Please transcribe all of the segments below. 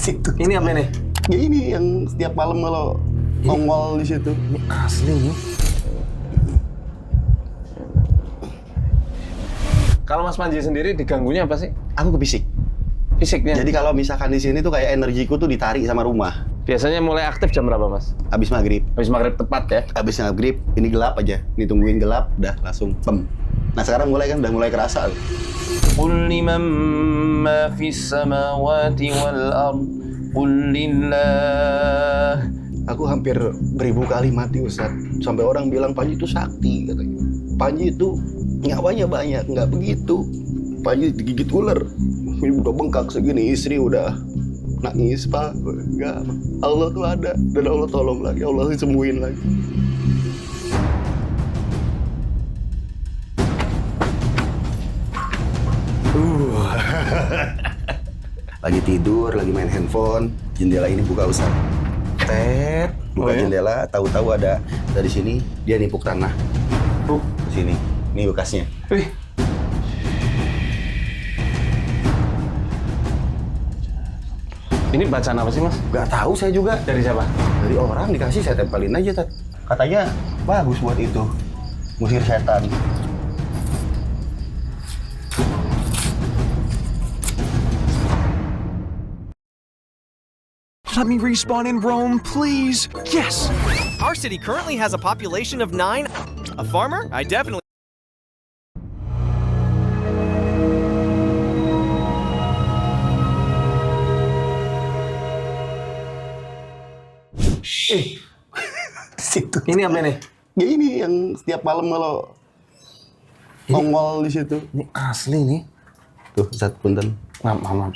Situ. Ini apa nih? Ya ini yang setiap malam kalau nongol di situ. Ini asli nih. Kalau Mas Panji sendiri diganggunya apa sih? Aku kebisik. Fisiknya? Jadi kalau misalkan di sini tuh kayak energiku tuh ditarik sama rumah. Biasanya mulai aktif jam berapa, Mas? Habis maghrib. Habis maghrib tepat ya? Habis maghrib, ini gelap aja. Ini tungguin gelap, udah langsung pem. Nah sekarang mulai kan udah mulai kerasa. Qul liman ma fis samawati wal ard qul lillah. Aku hampir 1000 kali mati Ustaz. Sampai orang bilang Panji itu sakti katanya. Panji itu nyawanya banyak, nggak begitu. Panji digigit ular. Ini udah bengkak segini, istri udah nangis, Pak. Enggak, Allah tuh ada. Dan Allah tolong lagi, Allah sembuhin lagi. Lagi tidur, lagi main handphone, jendela ini buka Ustaz. Tet, buka jendela, tahu-tahu ada dari sini, dia nipuk tanah. Ke sini, ini bekasnya. Wih. Ini bacaan apa sih, Mas? Gak tahu saya juga. Dari siapa? Dari orang dikasih, saya tempelin aja, Tat. Katanya bagus buat itu, ngusir setan. Let me respawn in Rome, please. Yes! Our city currently has a population of 9. A farmer? I definitely. Situ. Ini apa nih? Ya ini yang setiap malam kalau nongol di situ. Ini asli nih. Tuh, Ustaz, punten. Maaf.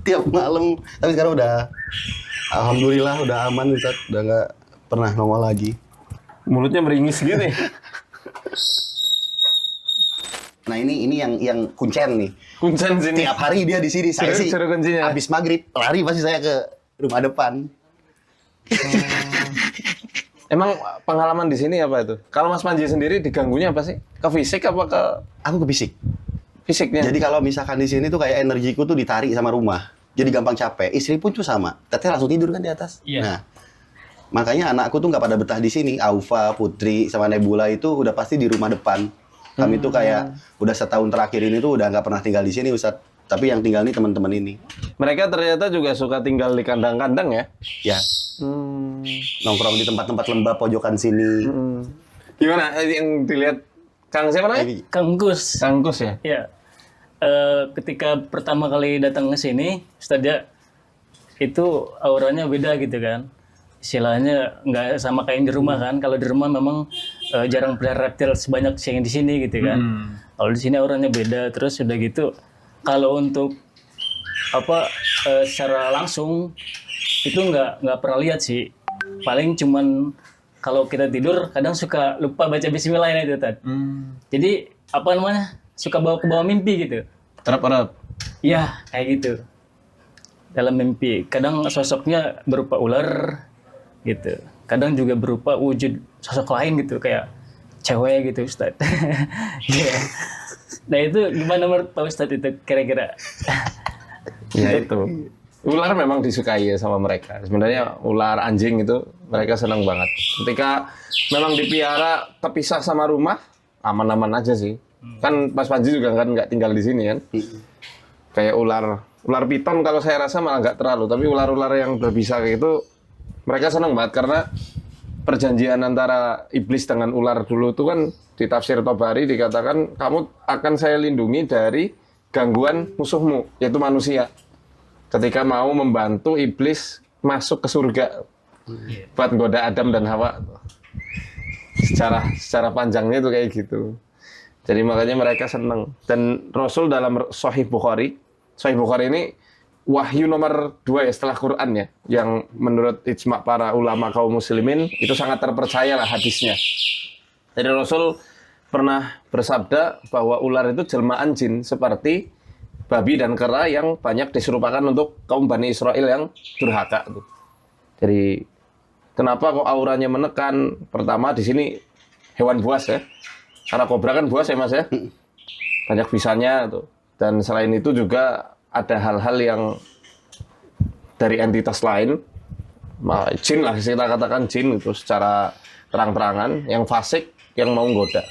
Tiap malam. Tapi sekarang udah, alhamdulillah udah aman Ustaz. Udah nggak pernah nongol lagi. Mulutnya meringis gitu ya. Nah ini yang kuncen nih. Kuncen sini. Tiap hari dia di sini. Saya sih Suruh kuncinya. habis maghrib lari pasti saya ke rumah depan. Emang pengalaman di sini apa itu? Kalau Mas Panji sendiri diganggunya apa sih? Ke fisik apa ke Aku kebisik. fisiknya? Jadi kalau misalkan di sini tuh kayak energiku tuh ditarik sama rumah. Jadi gampang capek. Istri pun tuh sama. Teteh langsung tidur kan di atas. Iya. Nah, makanya anakku tuh nggak pada betah di sini. Aufa, Putri, sama Nebula itu udah pasti di rumah depan. Kami tuh kayak udah setahun terakhir ini tuh udah nggak pernah tinggal di sini, Ustadz. Tapi yang tinggal nih teman-teman ini. Mereka ternyata juga suka tinggal di kandang-kandang ya? Ya, nongkrong di tempat-tempat lembab pojokan sini. Gimana yang dilihat Kang siapa namanya? Ini Kang Gus. Kang Gus ya? Ya. Ketika pertama kali datang ke sini, Ustazah, itu auranya beda gitu kan. Istilahnya nggak sama kayak yang di rumah kan. Kalau di rumah memang jarang pelihara reptil sebanyak yang di sini gitu kan. Kalau di sini auranya beda. Terus udah gitu, kalau untuk secara langsung itu nggak pernah lihat sih. Paling cuman kalau kita tidur kadang suka lupa baca bismillah itu Tad. Jadi suka bawa ke bawah mimpi gitu. Terap-terap. Iya, kayak gitu. Dalam mimpi. Kadang sosoknya berupa ular gitu. Kadang juga berupa wujud sosok lain gitu, kayak cewek gitu, Ustaz. Iya. Nah itu gimana menurut Pak Ustaz itu kira-kira? Ya itu. Ular memang disukai ya sama mereka. Sebenarnya ular, anjing itu mereka senang banget. Ketika memang dipiara terpisah sama rumah, aman-aman aja sih. Kan Mas Panji juga kan nggak tinggal di sini kan. Kayak ular piton kalau saya rasa malah nggak terlalu. Tapi ular-ular yang berbisa kayak itu mereka senang banget karena perjanjian antara iblis dengan ular dulu itu kan di tafsir Tobari dikatakan kamu akan saya lindungi dari gangguan musuhmu yaitu manusia. Ketika mau membantu iblis masuk ke surga buat goda Adam dan Hawa. Secara panjangnya itu kayak gitu. Jadi makanya mereka senang. Dan Rasul dalam Sahih Bukhari ini wahyu nomor 2 ya setelah Quran ya, yang menurut ijma' para ulama kaum muslimin itu sangat terpercaya lah hadisnya. Jadi Rasul pernah bersabda bahwa ular itu jelmaan jin seperti babi dan kera yang banyak diserupakan untuk kaum Bani Israel yang durhaka. Jadi kenapa kok auranya menekan? Pertama di sini hewan buas ya. Karena kobra kan buas ya Mas ya. Banyak bisanya tuh. Dan selain itu juga ada hal-hal yang dari entitas lain, jin lah kita katakan jin itu secara terang-terangan, yang fasik, yang mau nggoda.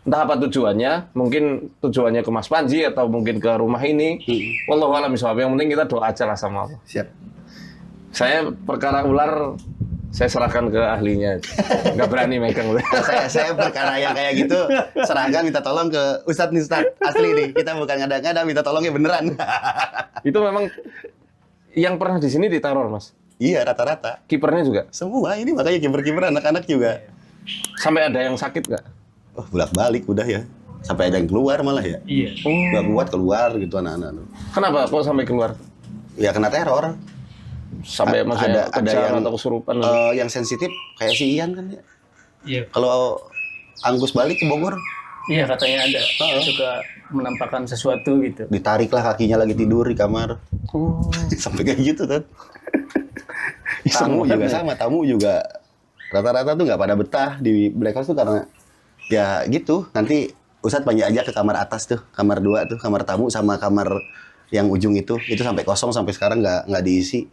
Entah apa tujuannya, mungkin tujuannya ke Mas Panji atau mungkin ke rumah ini. Wallahu a'lam bishawab. Yang penting kita doa aja lah sama Allah. Siap. Saya perkara ular saya serahkan ke ahlinya. Nggak berani megang. saya perkara yang kayak gitu serahkan minta tolong ke Ustadz nih, Ustadz. Asli nih, kita bukan ngada-ngada, minta tolongnya beneran. Itu memang yang pernah di sini diteror, Mas. Iya, rata-rata. Kipernya juga. Semua ini makanya kiper-kiper anak-anak juga. Sampai ada yang sakit nggak? Oh, bolak-balik udah ya. Sampai ada yang keluar malah ya. Iya. Nggak kuat keluar gitu anak-anak. Kenapa kok sampai keluar? Ya kena teror. Sampai maksudnya ada kejang yang atau kesurupan? yang sensitif kayak si Ian kan ya. Iya. Kalau Anggus balik ke Bogor, Iya, katanya ada. Suka menampakkan sesuatu gitu. ditariklah kakinya lagi tidur di kamar. Sampai kayak gitu kan. Tamu juga sama, tamu juga rata-rata tuh nggak pada betah di Black House tuh karena ya gitu. Nanti Ustadz panggil aja ke kamar atas tuh, kamar 2 tuh, kamar tamu sama kamar yang ujung itu sampai kosong sampai sekarang nggak diisi.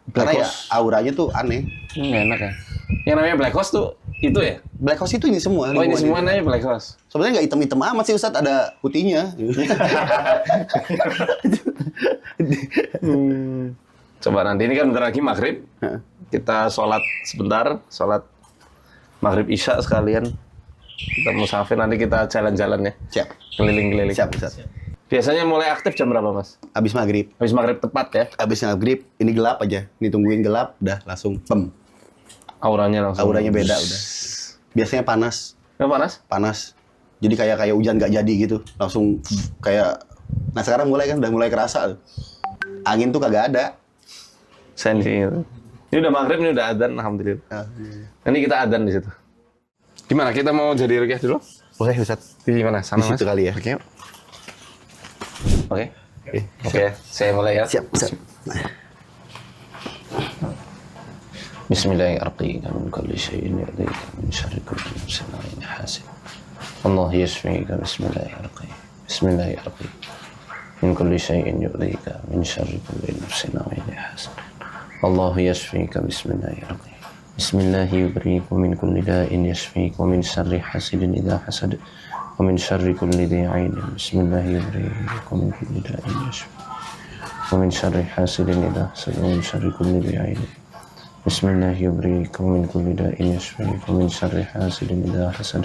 Karena ya auranya tuh aneh. Nggak enak ya. Yang namanya Black House tuh itu ya? Black House itu ini semua. Oh ini lingkungan semua namanya Black House. Sebenarnya nggak hitam-hitam amat sih Ustadz, ada putihnya. Coba nanti ini kan bentar lagi maghrib. Kita sholat sebentar, sholat maghrib isya sekalian. Kita musafir, nanti kita jalan-jalan ya. Siap. Keliling-keliling. Siap Ustadz. Biasanya mulai aktif jam berapa, Mas? Habis maghrib. Habis maghrib tepat ya? Habis maghrib, ini gelap aja. Ini tungguin gelap, udah langsung pem. Auranya langsung. Auranya beda udah. Biasanya panas. Nggak panas? Panas. Jadi kayak hujan nggak jadi gitu. Langsung kayak. Nah sekarang udah mulai kerasa tuh. Angin tuh kagak ada. Sensi itu. Ini udah maghrib, ini udah adzan, alhamdulillah. Nanti kita adzan di situ. Gimana? Kita mau jadi rukyah dulu? Boleh Ustadz. Di mana? Sana Di situ Mas? kali ya. Oke. Yuk. Oke, saya mulai ya. Siap, siap. Bismillahirrahmanirrahim. Min kulli syai'in yu'dhika min syarri kulli nafsin wa min hasid. Allah yashfika. Bismillahirrahmanirrahim. Bismillahirrahmanirrahim. Min kulli syai'in yu'dhika min syarri kulli nafsin wa min hasid. Allah yashfika. Bismillahirrahmanirrahim. Bismillah yubriikum min kulli da'in yashfikum min syarri hasidin idza hasad. ومن شر كل ذي عين بسم الله يبرئكم من كل داء يشفي ومن شر حاسد إذا حسد ومن شر كل ذي عين بسم الله يبرئكم من كل داء يشفي ومن شر حاسد إذا حسد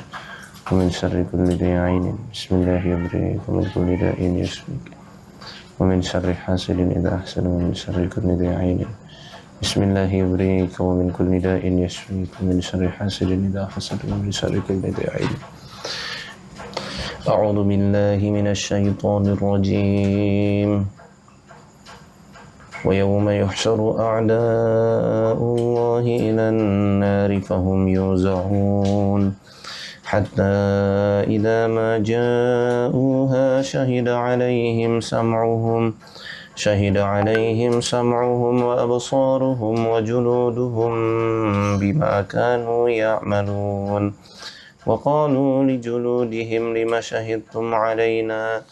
ومن شر كل ذي عين بسم الله يبرئكم من كل داء يشفي ومن شر حاسد إذا حسد ومن شر كل ذي عين بسم الله يبرئكم من كل داء يشفي ومن شر حاسد إذا حسد ومن شر كل ذي عين. أعوذ بالله من الشيطان الرجيم ويوم يحشر أعداء الله إلى النار فهم يوزعون حتى إذا ما جاءوها شهد عليهم سمعهم وأبصارهم وجلودهم بما كانوا يعملون وقالوا لجلودهم لم شهدتم علينا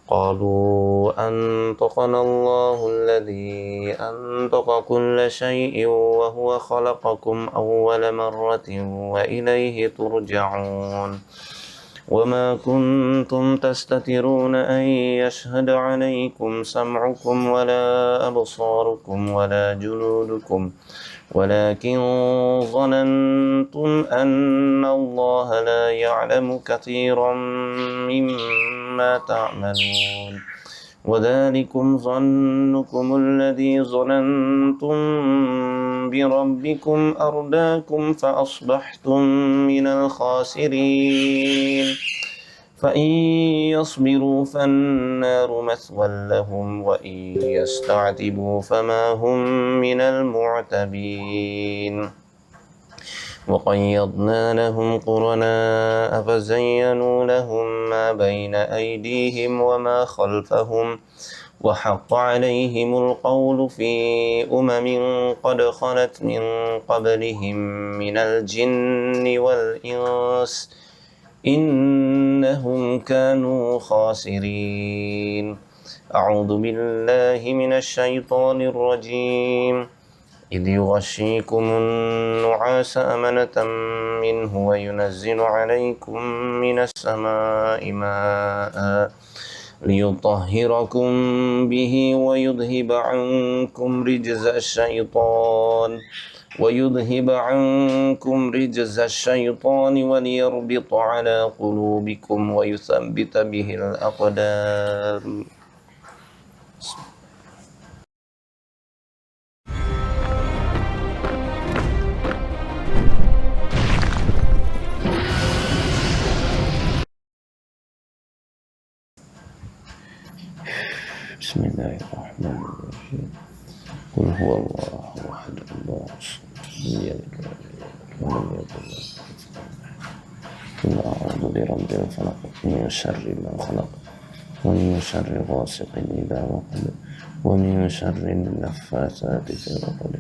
قالوا أنطقنا الله الذي أنطق كل شيء وهو خلقكم أول مرة وإليه ترجعون وما كنتم تستترون أن يشهد عليكم سمعكم ولا أبصاركم ولا جلودكم ولكن ظننتم أن الله لا يعلم كثيرا مما تعملون وذلكم ظنكم الذي ظننتم بربكم أرداكم فأصبحتم من الخاسرين فإن يصبروا فالنار مثوى لهم وإن يستعتبوا فما هم من المعتبين وقيضنا لهم قرناء فزينوا لهم ما بين أيديهم وما خلفهم وحق عليهم القول في قد خلت من قبلهم من الجن والإنس إنهم كانوا خاسرين أعوذ بالله من الشيطان الرجيم إذ يغشيكم النعاس أمنة منه وينزل عليكم من السماء ماء ليطهركم به ويذهب عنكم رجز الشيطان وليربط على قلوبكم ويثبت به الأقدام. بسم الله الرحمن الرحيم قل هو الله أحد الله الصمد لم يلد ولم يكن له قل أعوذ برب الفلق من شر ما خلق ومن شر غاسق إذا وقب ومن شر النفاثات في العقد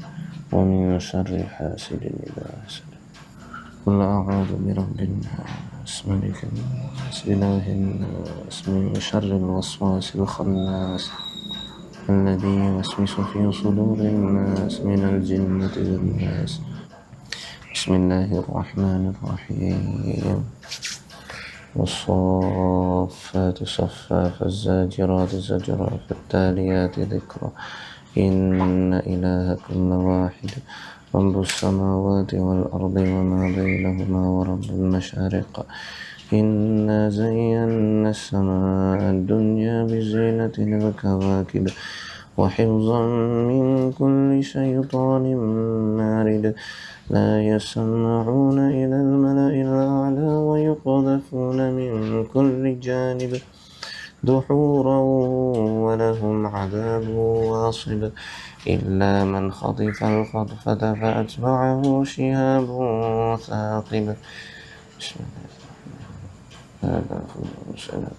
ومن شر حاسد إذا حسد قل أعوذ برب الناس ملك الناس إله الناس من شر الوسواس الخناس الذي يوسوس في صدور الناس من الجنة والناس. بسم الله الرحمن الرحيم والصافات صفا فالزاجرات زجرا فالتاليات ذكرا إن إلهكم لواحد رب السماوات والأرض وما بينهما ورب المشارق إنا زينا السماء الدنيا بزينة الكواكب وحفظا من كل شيطان مارد لا يسمعون إلى الملأ الأعلى ويقذفون من كل جانب دحورا ولهم عذاب واصب إلا من خطف الخطفة فأتبعه شهاب ثاقب. بسم الله هذا خبر سنة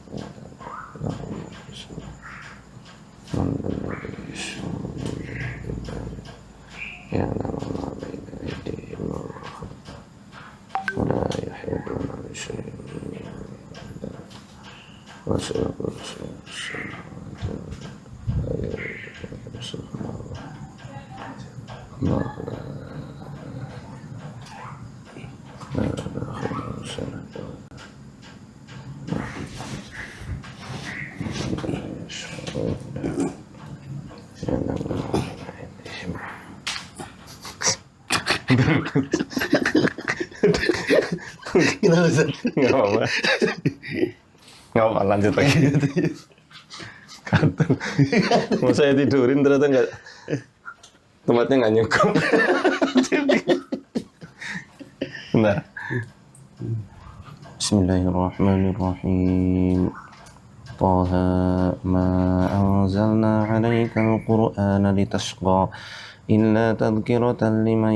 من الذي يشاء يعلم ما بين أيديهم وما خلفهم ولا يحيطون بشيء وسع كرسيه السماوات والأرض هذا خبر سنة Kenapa Ustaz? Nggak apa-apa. Nggak apa-apa, lanjut lagi. Kantor. Mau saya tidurin ternyata nggak, tempatnya nggak nyukup. Bentar. Bismillahirrahmanirrahim. Taha ma anzalna 'alaikal Qur'ana litashqa illa tadhkiratan liman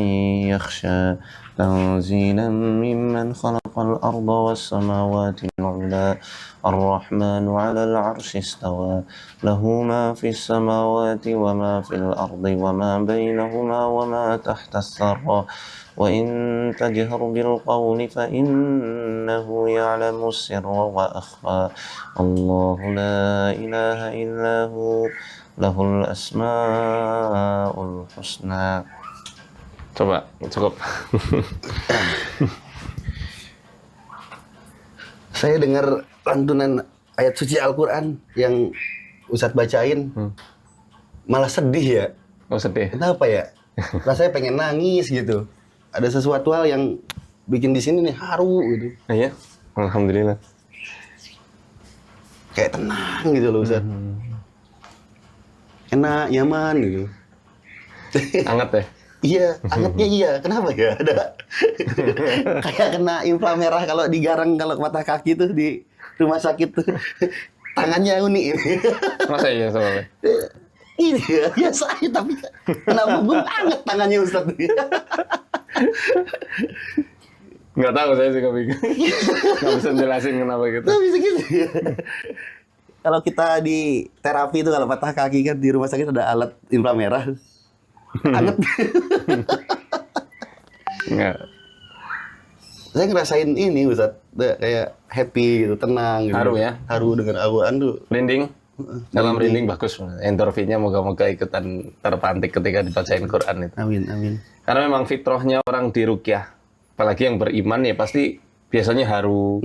yakhsha tanzilan mimman khalaqal arda was samawati al-'ula ar-rahmanu 'alal 'arsyi istawa lahu ma fis samawati wa ma fil ardi wa ma bainahuma wa ma tahta as-sarra wa in tajhar bil qawli fa innahu ya'lamu as-sirra wa akhfa Allahu la ilaha illa hu lahul asmaul husna. Coba, cukup. Saya dengar lantunan ayat suci Al-Quran yang Ustadz bacain, malah sedih ya. Oh, sedih. Kenapa ya? Rasanya pengen nangis gitu. Ada sesuatu hal yang bikin di sini nih haru gitu. Iya, alhamdulillah. Kayak tenang gitu loh Ustadz. Enak, nyaman gitu. Hangat ya? Iya, angetnya iya. Kenapa ya? Ada kayak kena inflam merah kalau digarang kalau patah kaki tuh di rumah sakit tuh. Tangannya unik. Masa iya soalnya? Ini ya, biasa aja tapi kenapa gue anget tangannya Ustadz? Nggak tahu, saya juga bingung. Nggak bisa jelasin kenapa gitu. Nggak bisa gitu ya. Kalau kita di terapi itu kalau patah kaki kan di rumah sakit ada alat infram merah. Anget. Nggak. Saya ngerasain ini Ustadz, kayak happy gitu, tenang gitu. Haru ya? Haru dengan Al-Quran tuh. Merinding? Dalam merinding bagus. Endorfinnya moga-moga ikutan terpantik ketika dibacain Quran itu. Amin, amin. Karena memang fitrahnya orang di ruqyah, apalagi yang beriman ya pasti biasanya haru,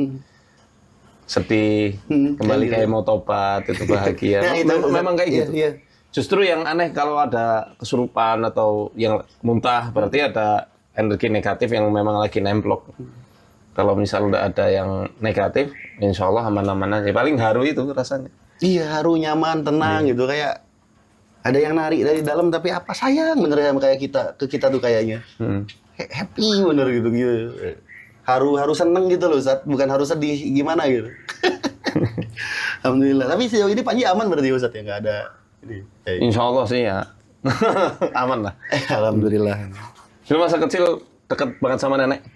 sedih, kembali gitu. kayak mau tobat, itu bahagia. Nah, itu, memang kayak iya, gitu. iya. Justru yang aneh kalau ada kesurupan atau yang muntah, berarti ada energi negatif yang memang lagi nemplok. Kalau misal udah ada yang negatif, insya Allah aman-aman aja. Paling haru itu rasanya. Iya, haru, nyaman, tenang gitu, kayak ada yang narik dari dalam, tapi apa sayang bener sama kayak kita tuh kayaknya. Happy bener gitu. Haru seneng gitu loh, Ustaz. Bukan harus sedih gimana gitu. Alhamdulillah. Tapi sejauh ini Panji aman berarti Ustaz ya, nggak ada ini. Insya Allah sih ya. Aman lah. Alhamdulillah. Dulu masa kecil deket banget sama nenek?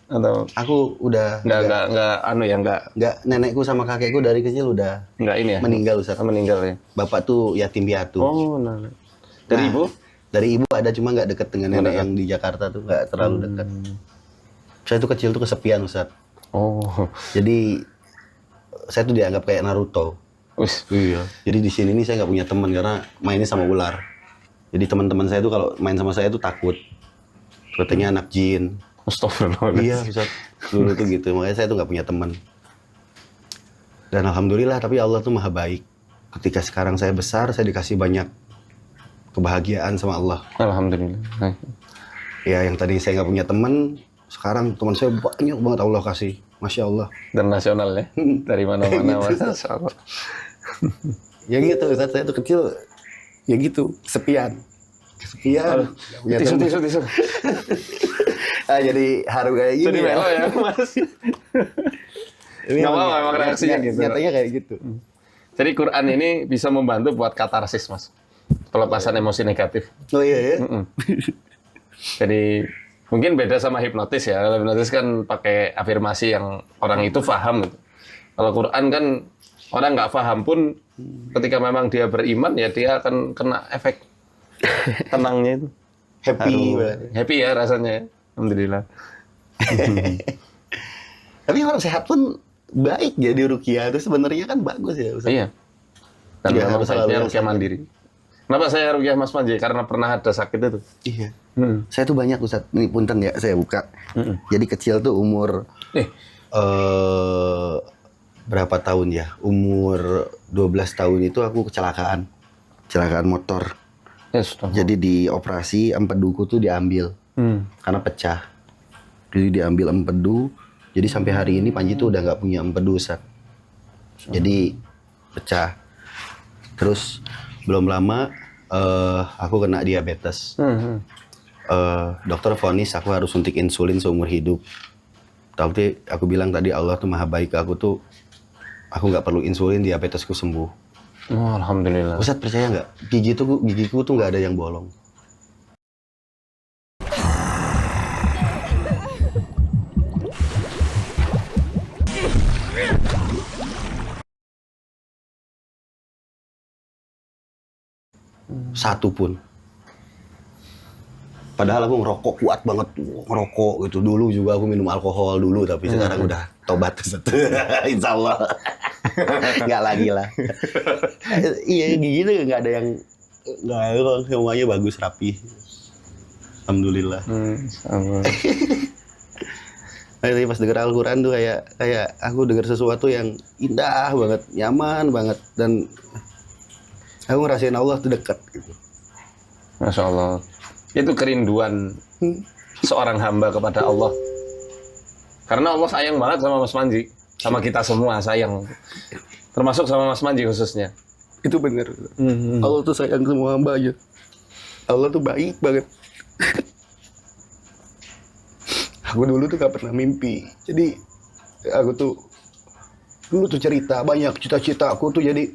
Atau Aku udah nggak nenekku sama kakekku dari kecil udah ini ya? meninggal Ustaz. Meninggal ya? Bapak tuh yatim piatu. Oh, nah. Dari Nah, ibu? Dari ibu ada, cuma nggak deket dengan nenek yang di Jakarta tuh, nggak terlalu dekat. Saya tuh kecil tuh kesepian Ustaz. Oh. Jadi saya tuh dianggap kayak Naruto. Wis. Iya. Jadi di sini nih saya nggak punya teman karena mainnya sama ular. Jadi teman-teman saya tuh kalau main sama saya tuh takut. Katanya anak jin. Astagfirullahaladzim. Iya Ustaz. Dulu tuh gitu. Makanya saya tuh nggak punya teman. Dan alhamdulillah, tapi Allah tuh maha baik. Ketika sekarang saya besar, saya dikasih banyak kebahagiaan sama Allah. Alhamdulillah. Ya yang tadi saya nggak punya teman, sekarang teman saya banyak banget Allah kasih. Masya Allah. Dan nasional ya? Dari mana-mana. Masya Allah. Ya gitu Ustaz, saya tuh kecil ya gitu, kesepian. Kesepian. nggak punya teman. Tisu. Jadi haru kayak gini. Jadi melo ya, Mas. Nggak apa-apa, memang reaksinya gitu. Nyatanya kayak gitu. Jadi Quran ini bisa membantu buat katarsis, Mas. Pelepasan emosi negatif. Oh iya ya? Jadi mungkin beda sama hipnotis ya. Kalau hipnotis kan pakai afirmasi yang orang itu paham gitu. Kalau Quran kan orang nggak paham pun ketika memang dia beriman ya dia akan kena efek tenangnya itu. Happy. Happy ya rasanya ya. Alhamdulillah. Tapi orang sehat pun baik ya di ruqyah itu sebenarnya kan bagus ya Ustaz. Iya. Dan Nggak memang harus selalu saya yang ruqyah sakit. mandiri. Kenapa saya ruqyah Mas Panji? Karena pernah ada sakit itu. Iya. Saya tuh banyak Ustaz. Ini punten ya saya buka. Jadi kecil tuh umur berapa tahun ya? Umur 12 tahun itu aku kecelakaan motor. Ya sudah. Jadi di operasi empeduku tuh diambil karena pecah. Jadi diambil empedu. Jadi sampai hari ini Panji tuh udah nggak punya empedu Ustaz. Jadi pecah. Terus belum lama aku kena diabetes. Dokter vonis aku harus suntik insulin seumur hidup. Tapi aku bilang tadi Allah tuh maha baik ke aku tuh. Aku nggak perlu insulin, diabetesku sembuh. Oh, alhamdulillah. Ustaz percaya nggak? Gigiku tuh nggak ada yang bolong. Satu pun. Padahal aku ngerokok kuat banget, ngerokok gitu. Dulu juga aku minum alkohol dulu, tapi sekarang udah tobat. Insya Allah. Nggak lagi lah. Iya, gigi tuh nggak ada yang, nggak ada, semuanya bagus, rapi. Alhamdulillah. Tapi pas denger Al-Quran tuh kayak aku denger sesuatu yang indah banget, nyaman banget, dan aku ngerasain Allah tuh dekat gitu. Masya Allah. Itu kerinduan seorang hamba kepada Allah. Karena Allah sayang banget sama Mas Panji. Sama kita semua sayang. Termasuk sama Mas Panji khususnya. Itu bener. Allah tuh sayang semua hambanya. Allah tuh baik banget. Aku dulu tuh gak pernah mimpi. Jadi aku tuh dulu tuh cerita banyak cita-cita aku tuh jadi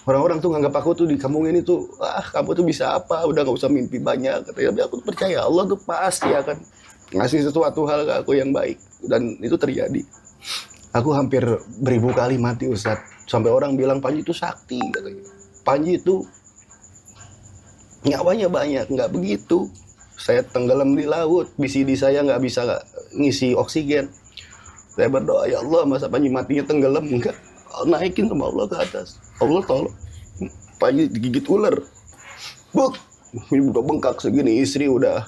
orang-orang tuh nganggap aku tuh di kampung ini tuh, kamu tuh bisa apa, udah gak usah mimpi banyak. Tapi aku tuh percaya Allah tuh pasti akan ngasih sesuatu hal ke aku yang baik. Dan itu terjadi. Aku hampir 1000 kali mati Ustaz. Sampai orang bilang Panji itu sakti katanya. Panji itu nyawanya banyak, nggak begitu. Saya tenggelam di laut, BCD saya nggak bisa ngisi oksigen. Saya berdoa, ya Allah, masa Panji matinya tenggelam? Enggak, naikin sama Allah ke atas. Allah tolong. Panji digigit ular. Buk, ini udah bengkak segini, istri udah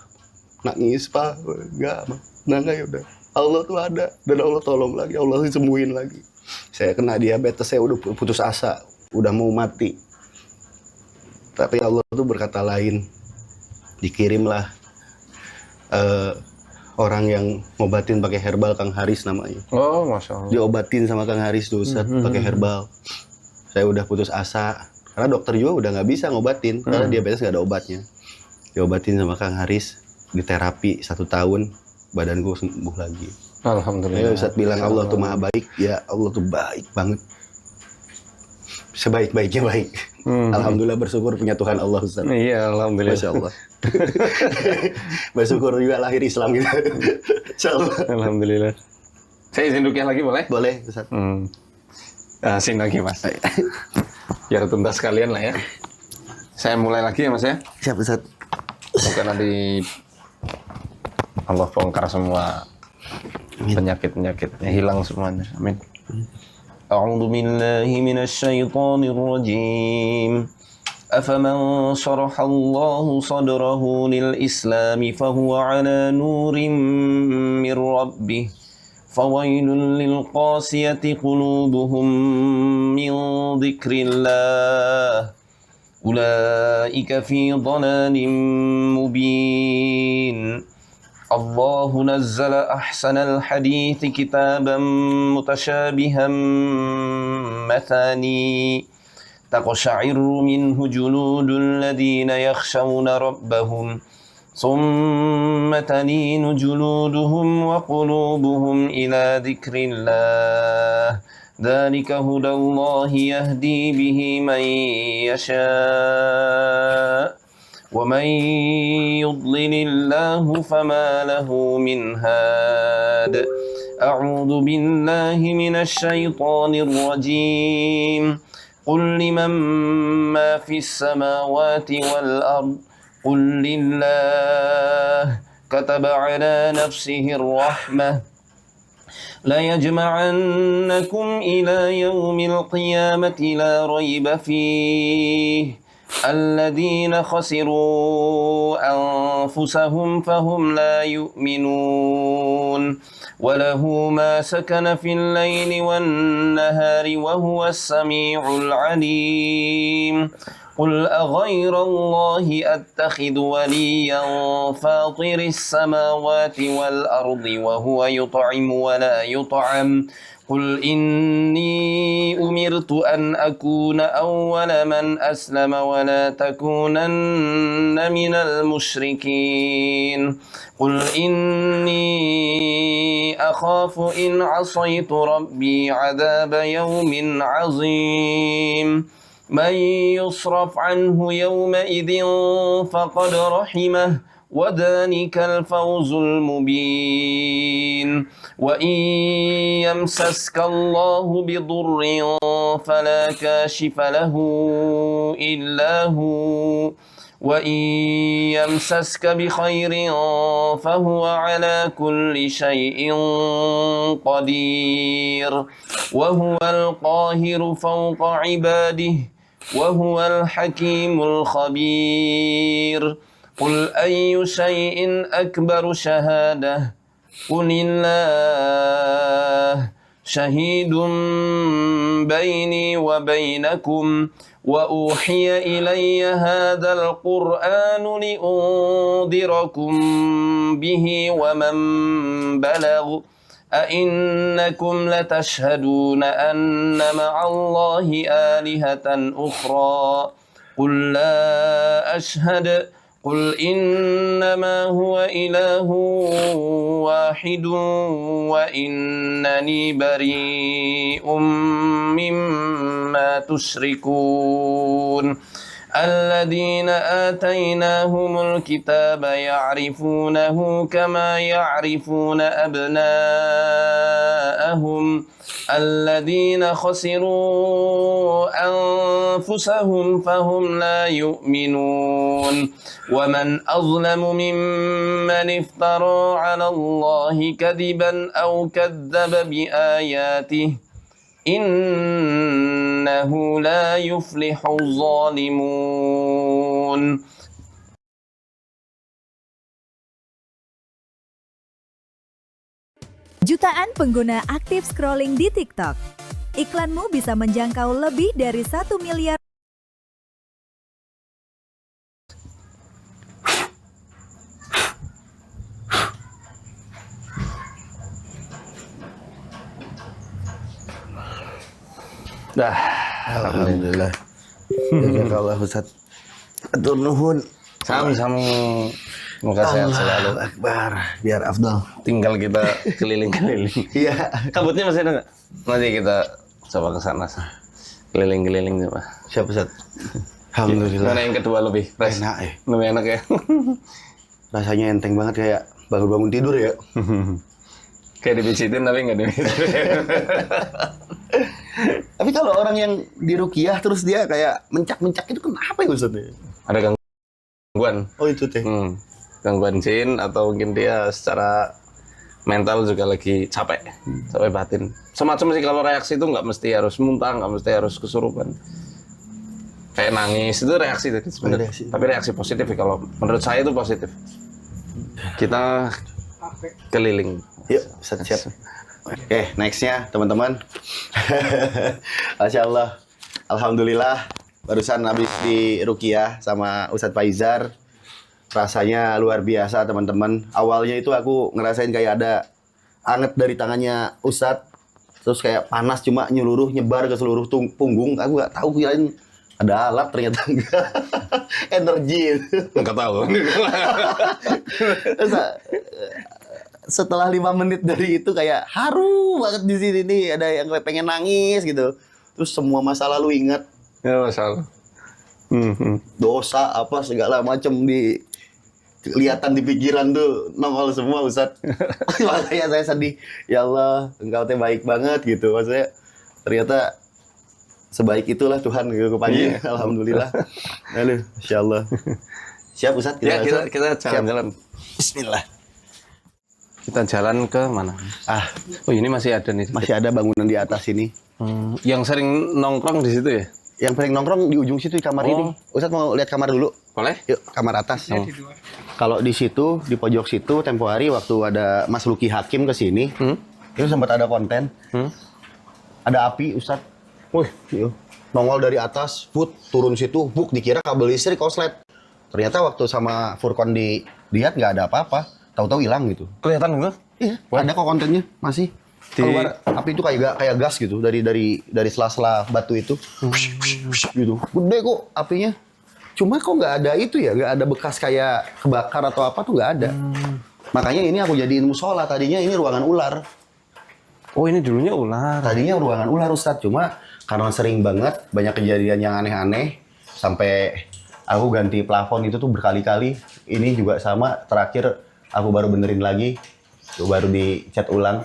nangis, Pak. Enggak ya udah. Allah tuh ada dan Allah tolong lagi, Allah sembuhin lagi. Saya kena diabetes, saya udah putus asa, udah mau mati. Tapi Allah tuh berkata lain. Dikirimlah orang yang ngobatin pakai herbal, Kang Haris namanya. Oh, Masya Allah. Diobatin sama Kang Haris tuh Ustaz pakai herbal. Saya udah putus asa karena dokter juga udah nggak bisa ngobatin karena diabetes nggak ada obatnya. Diobatin sama Kang Haris, diterapi 1 tahun, badanku sembuh lagi. Alhamdulillah. Ya Ustaz bilang Allah tuh maha baik, ya Allah tuh baik banget. Sebaik-baiknya baik. Alhamdulillah bersyukur punya Tuhan Allah Ustaz. Iya, alhamdulillah. Masya Allah. Bersyukur juga lahir Islam gitu. Insya Allah. Alhamdulillah. Saya izin rukyah lagi boleh? Boleh Ustaz. Sini lagi Mas. Biar tuntas sekalian lah ya. Saya mulai lagi ya Mas ya. Siap Ustaz. Semoga nanti Allah bongkar semua penyakit-penyakitnya, hilang semuanya. Amin. A'udzu billahi minasy syaithanir rajim. Afaman sharaha Allahu sadrahu lil Islam fahuwa 'ala nurin min rabbih. Fawailun lil qasiyati qulubuhum min dzikrillah. Ulaika fi dhalalin mubin. الله نزل أحسن الحديث كتابا متشابها مثاني تقشعر منه جلود الذين يخشون ربهم ثم تلين جلودهم وقلوبهم إلى ذكر الله ذلك هدى الله يهدي به من يشاء ومن يضلل الله فما له من هاد أعوذ بالله من الشيطان الرجيم قل لمن ما في السماوات والأرض قل لله كتب على نفسه الرحمة ليجمعنكم إلى يوم القيامة لا ريب فيه الذين خسروا أنفسهم فهم لا يؤمنون وله ما سكن في الليل والنهار وهو السميع العليم قل أغير الله أتخذ وليا فاطر السماوات والأرض وهو يطعم ولا يطعم قل إني أمرت أن أكون أول من أسلم ولا تكونن من المشركين قل إني أخاف إن عصيت ربي عذاب يوم عظيم من يصرف عنه يومئذ فقد رحمه وذلك الفوز المبين وإن يمسسك الله بضر فلا كاشف له إلا هو وإن يمسسك بخير فهو على كل شيء قدير وهو القاهر فوق عباده وهو الحكيم الخبير قل أي شيء أكبر شهادة قل الله شهيد بيني وبينكم وأوحي إلي هذا القرآن لأنذركم به ومن بلغ أئنكم لتشهدون أن مع الله آلهة أخرى قل لا أشهد قل إنما هو إله واحد وإنني بريء مما تشركون الذين آتيناهم الكتاب يعرفونه كما يعرفون أبناءهم الذين خسروا أنفسهم فهم لا يؤمنون ومن أظلم ممن افترى على الله كذبا أو كذب بآياته إن إنه لا يفلح الظالمون. Jutaan pengguna aktif scrolling di TikTok. Iklanmu bisa menjangkau lebih dari 1 miliar. Dah, Alhamdulillah. Jazakallah Ustaz. Atur nuhun. sama-sama. Semoga sehat selalu. Allahu Akbar. Biar afdal. Tinggal kita keliling-keliling. Iya. Kabutnya masih ada nggak? Nanti kita coba ke sana. Keliling-keliling coba. Siap Ustaz. Alhamdulillah. Mana yang kedua lebih fresh? Enak ya. Lebih enak ya. Rasanya enteng banget kayak bangun-bangun tidur ya. Kayak dipijitin tapi nggak dipijitin. Tapi kalau orang yang di ruqyah terus dia kayak mencak-mencak itu kenapa ya Ustaz? Ada gangguan. Oh itu teh. Gangguan jin atau mungkin dia secara mental juga lagi capek batin. Semacam sih kalau reaksi itu nggak mesti harus muntah, nggak mesti harus kesurupan. Kayak nangis itu reaksi sebenarnya. Tapi reaksi positif ya, kalau menurut saya itu positif. Kita keliling. Yuk, Ustaz siap. Oke, nextnya teman-teman. Masya Allah. Alhamdulillah. Barusan habis di ruqyah sama Ustadz Faizar. Rasanya luar biasa teman-teman. Awalnya itu aku ngerasain kayak ada anget dari tangannya Ustadz. Terus kayak panas cuma nyebar ke seluruh punggung. Aku nggak tahu, kirain ada alat, ternyata enggak. Energi. Nggak tahu. Terus, setelah 5 menit dari itu kayak haru banget di sini nih, ada yang pengen nangis gitu. Terus semua masa lalu ingat, Ya masalah. dosa apa segala macam kelihatan di pikiran tuh nongol semua Ustadz. Makanya saya sedih. Ya Allah, engkau teh baik banget gitu. Maksudnya ternyata sebaik itulah Tuhan gitu kepanjang. Alhamdulillah. Aduh, Masya Allah. Siap Ustadz? Ya Ustadz? kita jalan-jalan. Bismillah. Kita jalan ke mana? Oh ini masih ada nih. Masih ada bangunan di atas ini. Yang sering nongkrong di situ ya? Yang paling nongkrong di ujung situ di kamar ini. Ustadz mau lihat kamar dulu? Boleh? Yuk, kamar atas. Kalau di situ, di pojok situ, tempo hari waktu ada Mas Luki Hakim ke sini, itu sempat ada konten. Ada api, Ustadz. Wih, yuk. Nongol dari atas, put, turun situ, buk, dikira kabel listrik koslet. Ternyata waktu sama Furkon dilihat nggak ada apa-apa. Tahu-tahu hilang gitu. Kelihatan enggak? Iya, ada kok kontennya, masih. Keluar api itu kayak gas gitu dari sela-sela batu itu. Gitu. Gede kok apinya. Cuma kok nggak ada itu ya, nggak ada bekas kayak kebakar atau apa tuh nggak ada. Makanya ini aku jadiin musola, tadinya ini ruangan ular. Oh ini dulunya ular. Tadinya ruangan ular Ustadz, cuma karena sering banget banyak kejadian yang aneh-aneh sampai aku ganti plafon itu tuh berkali-kali. Ini juga sama, terakhir aku baru benerin lagi, tuh baru dicat ulang.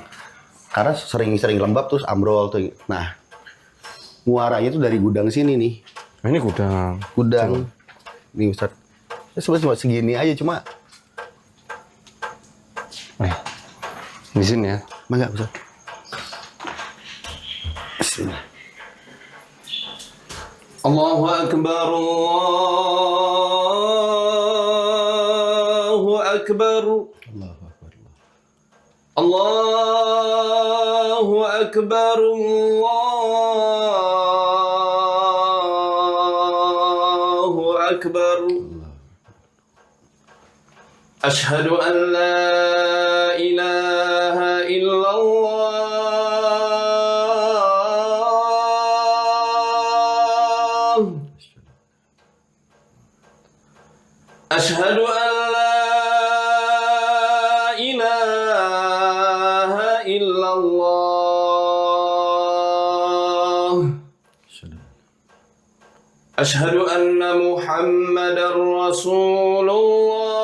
Karena sering-sering lembab terus ambrol tuh. Nah, muaranya tuh dari gudang sini nih. Ini gudang. Gudang. Nih Ustadz. Sebenarnya cuma segini aja, cuma Di sini ya. Mangga Ustadz. Bismillah. Allahu Akbar, Allahu Akbar. Allahu Akbar, Allahu Akbar. Ashhadu an la ilaha illallah. Ashhadu an la ilaha illallah. Ashhadu anna Muhammadar Rasulullah.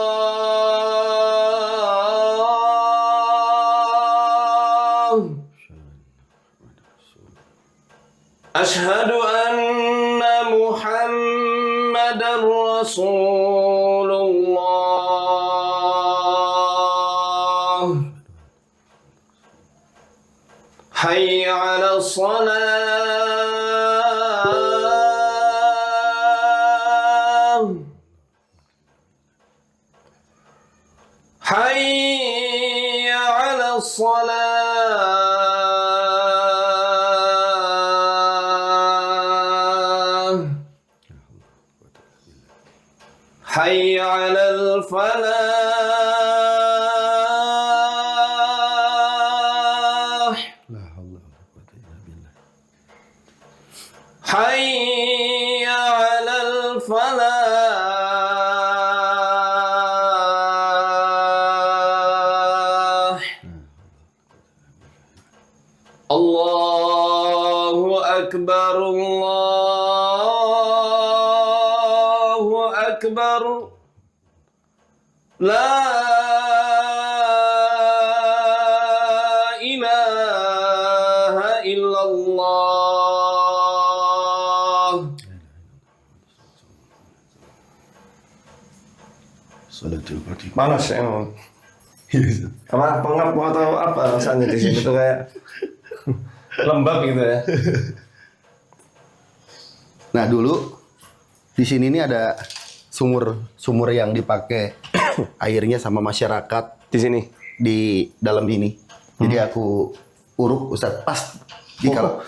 Ashhadu anna Muhammadar Rasulullah. Hayya 'ala shalah. حي على الصلاة حي على الفلاح حي على الفلاح الله أكبر الله أكبر لا إله إلا الله. Salatul Fatihah. Panas emang. Apa pengap atau apa rasanya di sini tuh kayak lembab gitu ya. Nah dulu di sini nih ada sumur yang dipakai airnya sama masyarakat Di sini. di dalam ini. Jadi aku uruk Ustadz pas di kalau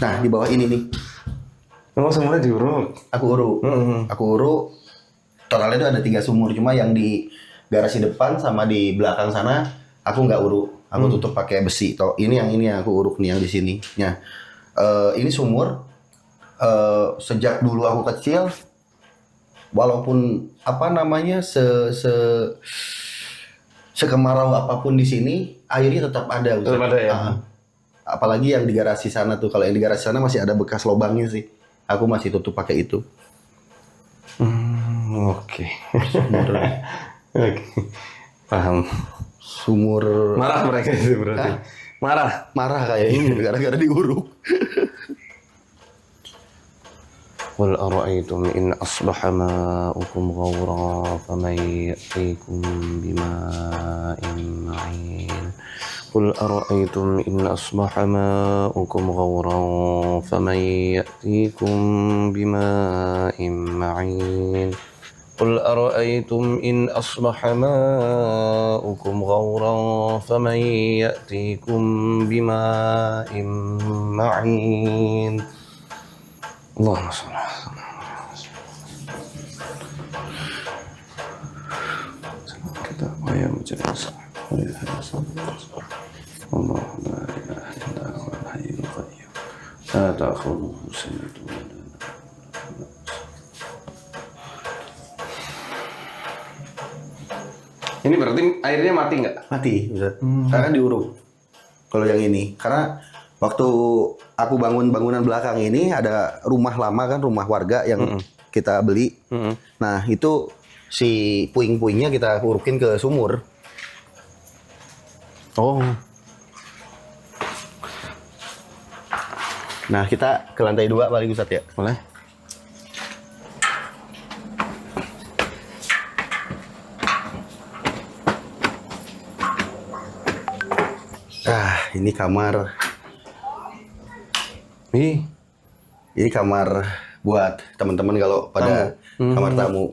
nah di bawah ini nih Memang semuanya diuruk. aku uruk. Aku uruk. Totalnya itu ada 3 sumur, cuma yang di garasi depan sama di belakang sana aku nggak uruk. Aku tutup pakai besi. Toh ini yang aku uruk nih yang di sini. Nah, ini sumur sejak dulu aku kecil, walaupun apa namanya sekemarau apapun di sini, airnya tetap ada. Ustaz. Tetap ada ya? Apalagi yang di garasi sana tuh. Kalau yang di garasi sana masih ada bekas lubangnya sih. Aku masih tutup pakai itu. Oke. Sumur, Oke. Paham. sumur Marah mereka itu berarti. Marah. marah kayaknya gara-gara diuruk. قل أرأيتم إن أصبح ماؤكم غورا فمن يأتيكم بماء معين قل أرأيتم إن أصبح ماؤكم غورا فمن يأتيكم بماء معين قل أرأيتم إن أصبح ماؤكم غورا فمن يأتيكم بماء معين اللهم صل على kita ya menjadi Allah la ilaha illa huwa al-hayyul qayyum la ta'khudhuhu sinatun wa la nawm. Ini berarti airnya mati nggak? Mati, Ustaz. Karena diuruk. Kalau yang ini, karena waktu aku bangun bangunan belakang ini ada rumah lama kan, rumah warga yang kita beli. Nah, itu si puing-puingnya kita urukin ke sumur. Oh. Nah, kita ke lantai 2 paling Ustaz ya. Boleh. Ini kamar. Ini kamar buat teman-teman kalau pada kamar tamu.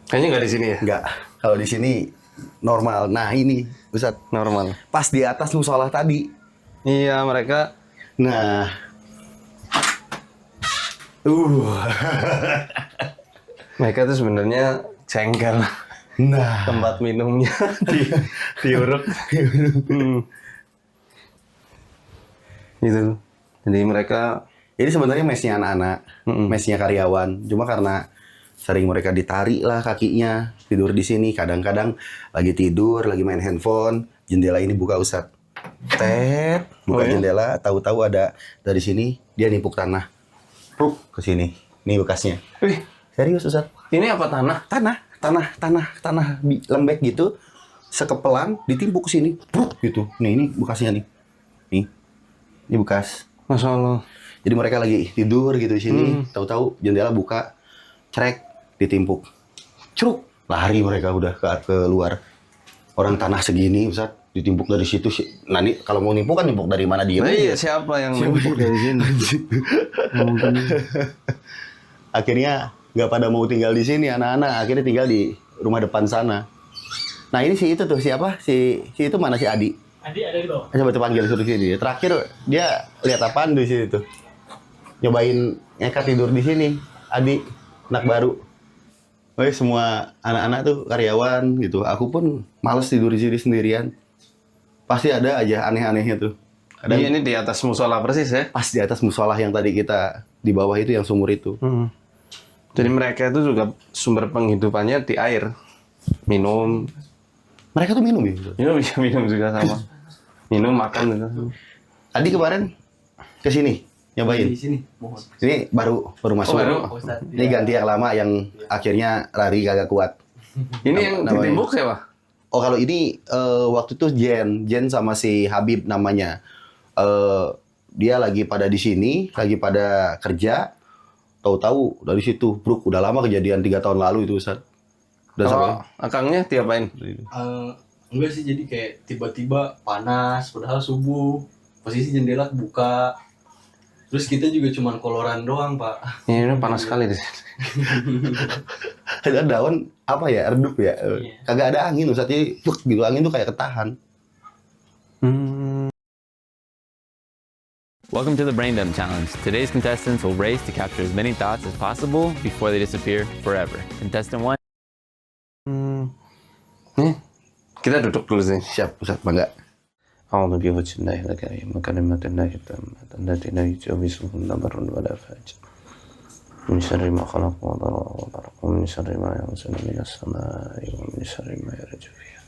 Kayaknya nggak di sini ya? Enggak. Kalau di sini normal. Nah, ini Ustaz, Normal. pas di atas musola tadi. Iya, mereka Nah. mereka tuh sebenarnya jengkel. Nah. Tempat minumnya diuruk. Gitu. Jadi mereka Ini sebenarnya mesnya anak-anak, mesnya karyawan. Cuma karena sering mereka ditarik lah kakinya, tidur di sini. Kadang-kadang lagi tidur, lagi main handphone, jendela ini buka Ustaz. Tet, buka jendela, tahu-tahu ada dari sini, dia nimpuk tanah. Pruk ke sini. Ini bekasnya. Wih, Serius Ustaz. ini apa tanah? Tanah lembek gitu. Sekepelan ditimpuk ke sini. Pruk gitu. Nih, ini bekasnya nih. Nih. Ini bekas. Masya Allah. Jadi mereka lagi tidur gitu di sini, tahu-tahu jendela buka, crek, ditimpuk. Cruk, lari mereka udah ke luar. Orang tanah segini, Ustaz, ditimpuk dari situ. Nah, ini kalau mau nimpuk kan nimpuk dari mana dia? Nah, iya, siapa yang nimpuk dari sini? Akhirnya nggak pada mau tinggal di sini anak-anak, akhirnya tinggal di rumah depan sana. Nah ini si itu tuh siapa? Si itu mana si Adi? Adi ada di bawah. Coba panggil suruh sini. Terakhir dia lihat apaan di sini tuh? Nyobain ngekat tidur di sini. Adi, anak baru. Semua anak-anak tuh karyawan gitu. Aku pun males tidur di sini sendirian. Pasti ada aja aneh-anehnya tuh. Kadang Iya, ini di atas musola persis ya. pas di atas musola yang tadi kita di bawah itu yang sumur itu. Jadi mereka itu juga sumber penghidupannya di air. Minum. Mereka tuh minum ya. Minum bisa minum juga sama. Minum, makan gitu. Adi kemarin ke sini nyobain. Di sini, mohon. Ini baru masuk. baru? Ini ganti yang lama yang akhirnya lari kagak kuat. Ini yang Namanya. ditimbuk siapa? Oh kalau ini waktu itu Jen sama si Habib namanya. Dia lagi pada di sini, lagi pada kerja. Tahu-tahu dari situ, Bruk, udah lama kejadian 3 tahun lalu itu Ustaz. Udah sampai. Kalau akangnya diapain? Enggak sih, jadi kayak tiba-tiba panas, padahal subuh, posisi jendela kebuka. Terus kita juga cuman koloran doang, Pak. Ini panas sekali di sini. Ada daun apa ya, redup ya. Kagak ada angin Ustaz, jadi gitu angin tuh kayak ketahan. Welcome to the Brain Dump Challenge. Today's contestants will race to capture as many thoughts as possible before they disappear forever. Contestant 1. Nih, kita duduk dulu sih. Siap Ustaz, bangga. أعوذ بوجه الله الكريم وكلمات الله التامة التي لا يجاوزهن بر ولا فاجر من شر ما خلق وبرق ومن شر ما ينزل من السماء ومن شر ما يرج فيها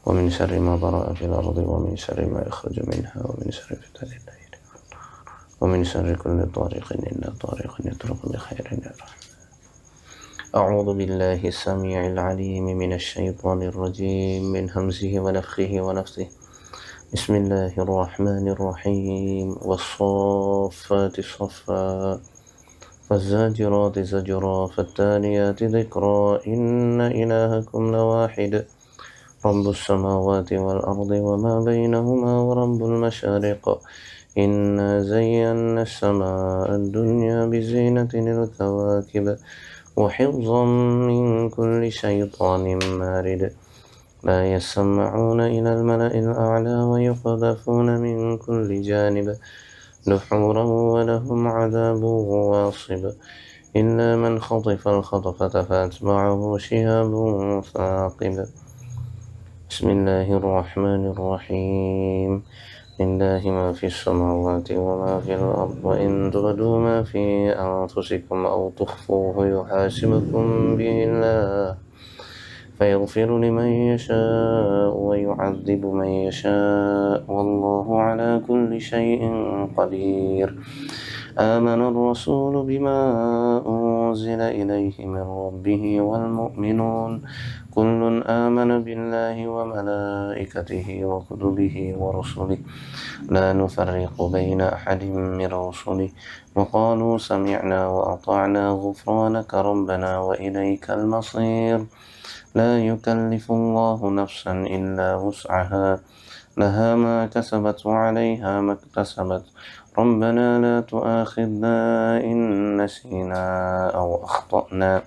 ومن شر ما ضرأ في الأرض ومن شر ما يخرج منها ومن شر فتن الليل ومن شر كل طارق إلا طارق يطرق بخير يا رحمن. أعوذ بالله السميع العليم من الشيطان الرجيم من همزه ونفخه ونفثه. بسم الله الرحمن الرحيم والصافات صفا فالزاجرات زجرا فالتاليات ذكرا إن إلهكم لواحد رب السماوات والأرض وما بينهما ورب المشارق إنا زينا السماء الدنيا بزينة الكواكب وحفظا من كل شيطان مارد لا يسمعون إلى الملأ الأعلى ويقذفون من كل جانب دحورا ولهم عذاب واصب إلا من خطف الخطفة فأتبعه شهاب ثاقب. بسم الله الرحمن الرحيم لله ما في السماوات وما في الأرض وإن تبدوا ما في أنفسكم أو تخفوه يحاسبكم به الله فيغفر لمن يشاء ويعذب من يشاء والله على كل شيء قدير. آمن الرسول بما أنزل إليه من ربه والمؤمنون كل آمن بالله وملائكته وكتبه ورسله لا نفرق بين أحد من رسله وقالوا سمعنا وأطعنا غفرانك ربنا وإليك المصير. لا يكلف الله نفسا إلا وسعها لها ما كسبت وعليها ما اكتسبت ربنا لا تؤاخذنا إن نسينا أو أخطأنا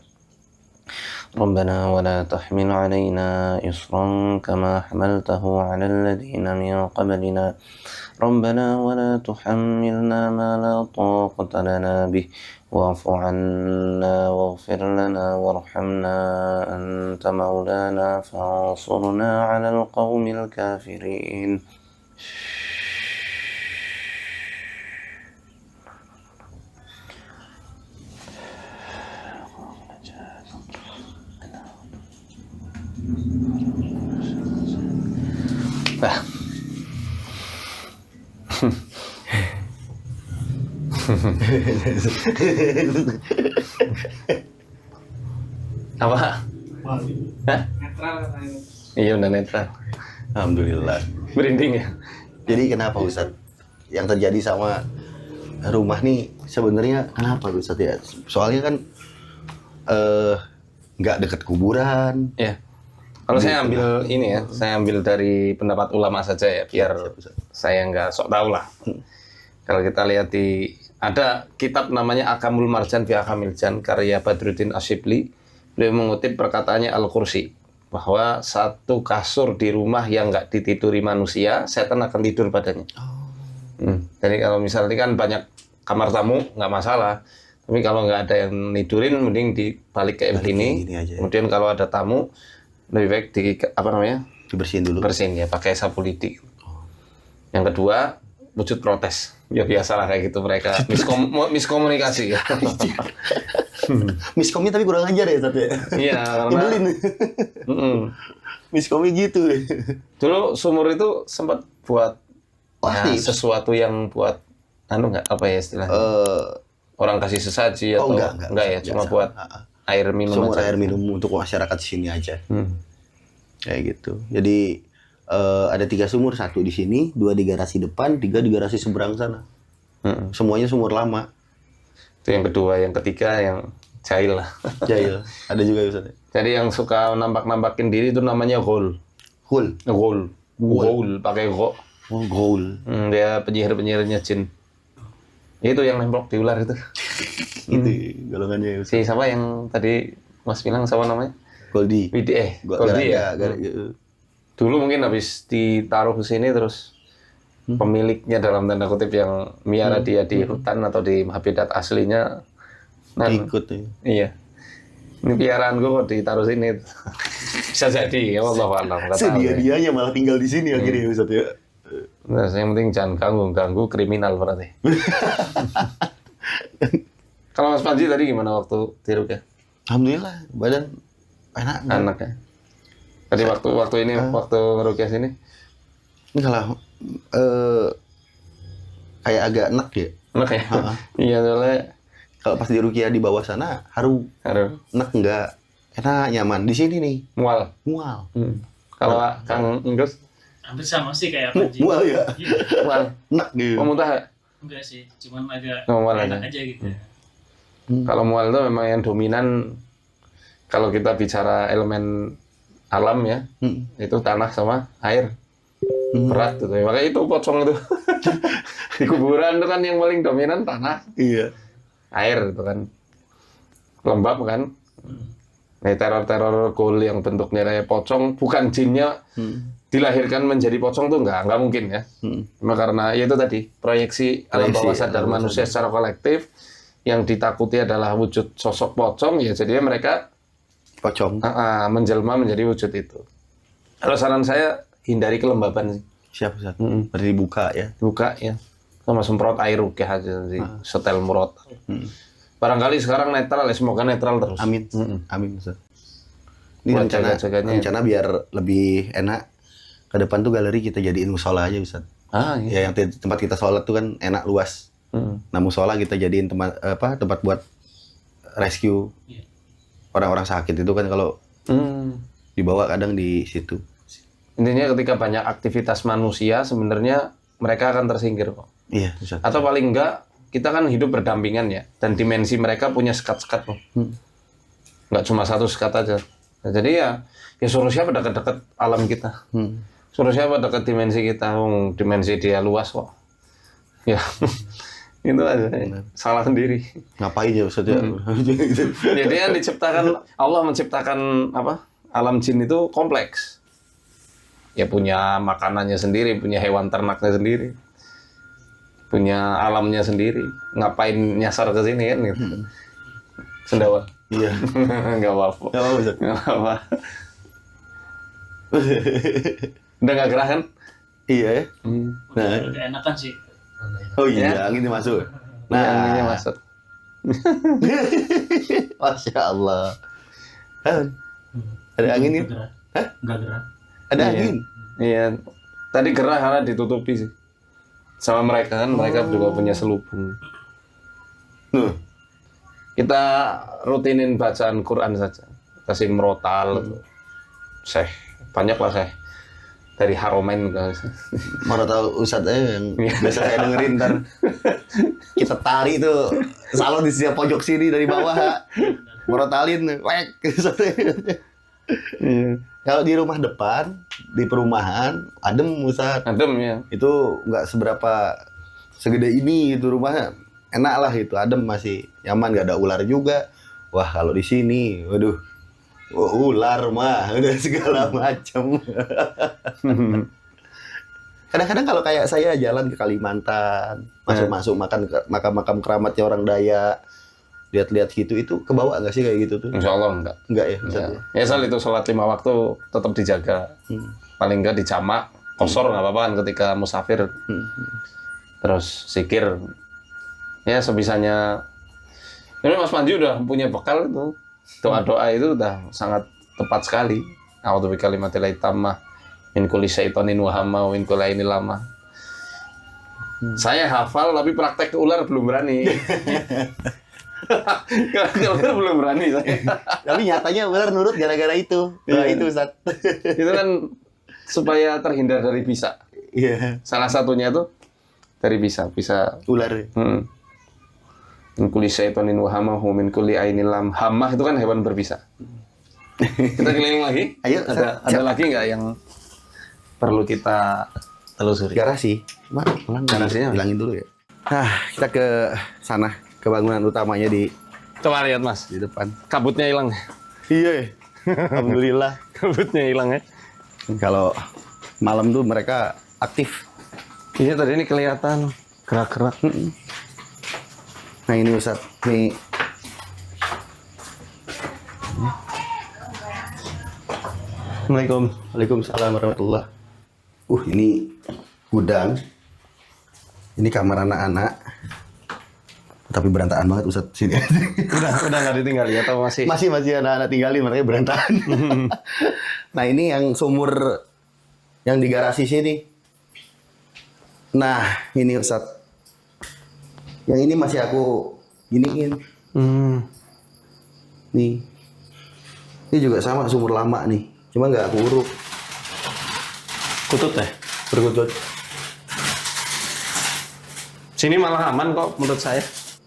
ربنا ولا تحمل علينا إصرا كما حملته على الذين من قبلنا ربنا ولا تحملنا ما لا طاقة لنا به واعف عنا واغفر لنا وارحمنا أنت مولانا فانصرنا على القوم الكافرين. Apa? Hah? Netral katanya. Iya udah netral. Alhamdulillah. Merinding ya? Jadi kenapa Ustaz? Yang terjadi sama rumah nih sebenarnya kenapa Ustaz ya? Soalnya kan nggak deket kuburan. Ya. Kalau saya ambil ini ya, saya ambil dari pendapat ulama saja ya, biar saya nggak sok tahu lah. Kalau kita lihat ada kitab namanya Akamul Marjan fi Akamil Jan karya Badruddin Asyibli. Beliau mengutip perkataannya Al-Kursi bahwa satu kasur di rumah yang nggak ditiduri manusia, setan akan tidur padanya. Jadi kalau misalnya kan banyak kamar tamu nggak masalah, tapi kalau nggak ada yang nidurin, mending dibalik kayak begini. gini aja ya. Kemudian kalau ada tamu, lebih baik Dibersihin dulu. bersihin ya, pakai sapu lidi. Yang kedua, wujud protes. Ya biasalah kayak gitu mereka miskomunikasi ya. Miskomnya tapi kurang ajar ya tapi. Iya, karena Nyebelin. Miskomnya gitu. dulu sumur itu sempat buat sesuatu yang buat nggak apa ya istilahnya, orang kasih sesaji atau enggak ya, cuma buat air minum Sumur aja. air minum untuk masyarakat sini aja. Kayak gitu. Jadi ada 3 sumur, 1 di sini, 2 di garasi depan, 3 di garasi seberang sana. Semuanya sumur lama. Itu yang kedua, yang ketiga yang jahil lah. Jahil. Ada juga Ustaz. Jadi yang suka nampak-nampakin diri itu namanya ghul. Ghul pakai gho. Oh, gaul. Dia penyihir-penyihirnya jin. Itu yang nemplok di ular itu. Itu golongannya Ustaz. Si siapa yang tadi Mas bilang siapa namanya? Goldi. Goldi ya. Dulu mungkin habis ditaruh ke sini terus pemiliknya dalam tanda kutip yang miara dia di hutan atau di habitat aslinya Ikut ya. Iya. Ini piaraan gue kok ditaruh sini. Bisa jadi, ya Allah alam. Dia malah tinggal di sini akhirnya Ustaz ya. Nah, yang penting jangan ganggu kriminal berarti. Kalau Mas Panji tadi gimana waktu di Rukyah? Alhamdulillah, badan enak. Ya. Tadi waktu ini waktu Rukyah sini? Ini kalau kayak agak enak ya. Enak ya? Iya, soalnya Kalau pas di Rukyah di bawah sana haru. Enak enggak? Enak, nyaman. Di sini nih mual. Kalau Kang Enggus? Hampir sama sih kayak Panji. Mual ya? Mual. Enak gitu. Mau muntah nggak? Enggak sih, cuman agak Mual enak aja. aja gitu. Kalau mual itu memang yang dominan kalau kita bicara elemen alam ya, itu tanah sama air. Berat gitu. Makanya itu pocong itu. Di kuburan itu kan yang paling dominan tanah. Iya. Air itu kan. Lembab kan. Nah, teror-teror ghoul yang bentuknya kayak pocong, bukan jinnya dilahirkan menjadi pocong tuh nggak mungkin ya. Cuma karena ya itu tadi, proyeksi alam bawah sadar manusia secara kolektif yang ditakuti adalah wujud sosok pocong, ya jadinya mereka pocong menjelma menjadi wujud itu. Kalau saran saya hindari kelembaban sih. Siap Ustaz. Berarti dibuka ya. Buka ya. Sama semprot air Rukyah aja sih. Setel murot. Barangkali sekarang netral ya, semoga netral terus. Amin. Amin Ustaz. Ini Buat rencana biar lebih enak. Ke depan tuh galeri kita jadiin musola aja Ustaz. Iya. Ya yang tempat kita sholat tuh kan enak luas. Nah musola kita jadiin tempat buat rescue orang-orang sakit itu kan kalau dibawa kadang di situ. Intinya ketika banyak aktivitas manusia sebenarnya mereka akan tersingkir kok. Iya Ustaz. Atau paling enggak kita kan hidup berdampingan ya, dan dimensi mereka punya sekat-sekat loh. Nggak cuma satu sekat aja. Nah, jadi ya suruh siapa dekat-dekat alam kita. Suruh siapa dekat dimensi kita, dimensi dia luas kok. Ya, itu aja. Salah sendiri. Ngapain ya Ustaz ya? Jadi yang diciptakan, Allah menciptakan alam jin itu kompleks. Ya punya makanannya sendiri, punya hewan ternaknya sendiri. Punya alamnya sendiri. Ngapain nyasar ke sini kan gitu. Sendawa. Iya. Enggak apa-apa. Enggak apa-apa Ustaz. Enggak apa. Udah nggak gerah kan? Iya ya. Udah enakan sih. Oh iya, angin masuk. Nah, anginnya masuk. Masya Allah. Ada angin nih? Hah? Enggak gerah. Ada angin? Iya. Tadi gerah karena ditutupi sih. Sama mereka kan, mereka juga punya selubung. Kita rutinin bacaan Quran saja. Kasih merotal, Syekh. Banyak lah Syekh. Dari Haromain guys. Mana tahu Ustadz yang biasa saya dengerin ntar kita tarik tuh salon di setiap pojok sini dari bawah. Merotalin, wek. Kalau di rumah depan, di perumahan, adem Ustadz. Adem ya. Itu nggak seberapa segede ini itu rumahnya. Enak lah itu, adem masih nyaman, nggak ada ular juga. Wah kalau di sini, waduh, ular mah udah segala macam. Kadang-kadang kalau kayak saya jalan ke Kalimantan, masuk makan ke makam-makam keramatnya orang Dayak, lihat-lihat gitu, itu kebawa nggak sih kayak gitu tuh? Insya Allah enggak. Enggak ya, Ya, Ustaz? ya soal itu sholat 5 waktu tetap dijaga. Paling enggak dijamak, kosor nggak apa-apa kan ketika musafir. Terus zikir. Ya sebisanya. Ini Mas Panji udah punya bekal itu. Doa-doa itu udah sangat tepat sekali. A'udzu bikalimatillahit tammah min kulli syaitonin wa hamma wa min kulli ainin lamah. Saya hafal tapi praktek ke ular belum berani. Ke ular belum berani saya. Tapi nyatanya ular nurut gara-gara itu. Doa itu, Ustaz. Itu kan supaya terhindar dari bisa. Iya, Salah satunya tuh dari bisa ular. Min kulli syaitonin wa hamma wa min kulli ainin lam. Hamah itu kan hewan berbisa. Kita keliling lagi. Ayo, Ada lagi nggak yang perlu kita telusuri? Garasi. Garasinya? Bilangin dulu ya. Nah, kita ke sana, ke bangunan utamanya di Coba lihat Mas, depan. kabutnya hilang. Iya. Alhamdulillah. Kabutnya hilang ya. Kalau malam tuh mereka aktif. Iya tadi ini kelihatan gerak-gerak. Nah ini Ustaz, nih. Assalamualaikum. Waalaikumsalam warahmatullah. Ini gudang. Ini kamar anak-anak. Tapi berantakan banget Ustaz sini. Udah nggak ditinggali atau masih? Masih anak-anak tinggalin, makanya berantakan. Nah ini yang sumur yang di garasi sini. Nah ini Ustaz. Yang ini masih aku giniin. Nih. Ini juga sama sumur lama nih. Cuma nggak aku uruk. Kutut ya? Berkutut. Sini malah aman kok menurut saya.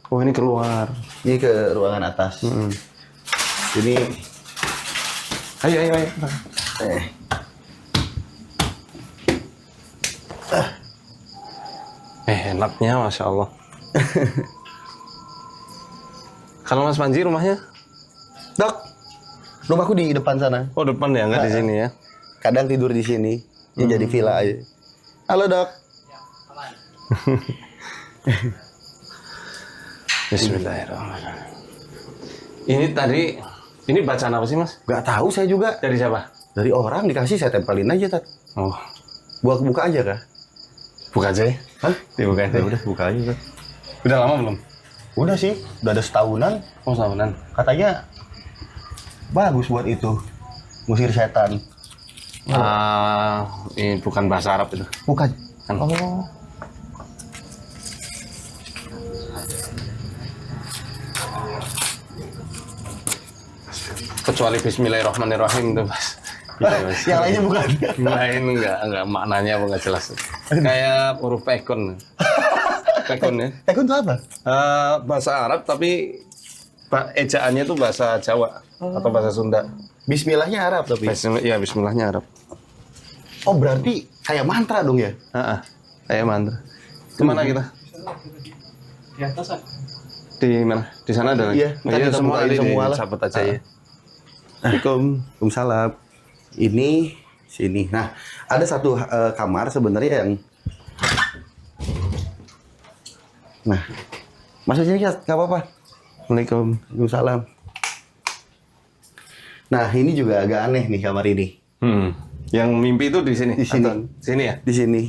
Oh ini keluar. Ini ke ruangan atas. Ini Ayo. Enaknya Masya Allah. Kalau Mas Panji rumahnya? Dok, rumahku di depan sana. Oh depan ya, nggak di sini ya? Kadang tidur di sini. Ini jadi villa aja. Halo dok. Bismillahirrahmanirrahim. Ini bacaan apa sih Mas? Gak tahu saya juga. Dari siapa? Dari orang dikasih saya tempelin aja Tat. Oh, Buka aja kah? buka aja ya. Hah? Dibuka aja. Ya udah buka aja Tat. Udah lama belum? Udah sih, udah ada setahunan. Oh tahunan. Katanya bagus buat itu. Ngusir setan. Ini bukan bahasa Arab itu. Bukan. Kan. Oh. Kecuali Bismillahirrahmanirrahim tuh Mas. Gitu, Mas. Yang lainnya bukan. Lain enggak maknanya apa enggak jelas. Kayak huruf pekon. Pekon ya. Tekun itu apa? Bahasa Arab tapi ejaannya itu bahasa Jawa atau bahasa Sunda. Bismillahnya Arab tapi. Bismillahnya Arab. Oh berarti kayak mantra dong ya? Kayak mantra. Kemana kita? Di atas Di mana? Di sana ada lagi? Iya, ntar kita semua bukain ini semua lah. dicabut aja ya. Waalaikumsalam. Ini sini. Nah, ada satu kamar sebenarnya yang. Nah, masuk sini ya, nggak apa-apa. Waalaikumsalam. Nah, ini juga agak aneh nih kamar ini. Yang mimpi itu di sini? Di sini. Atau sini ya? Di sini.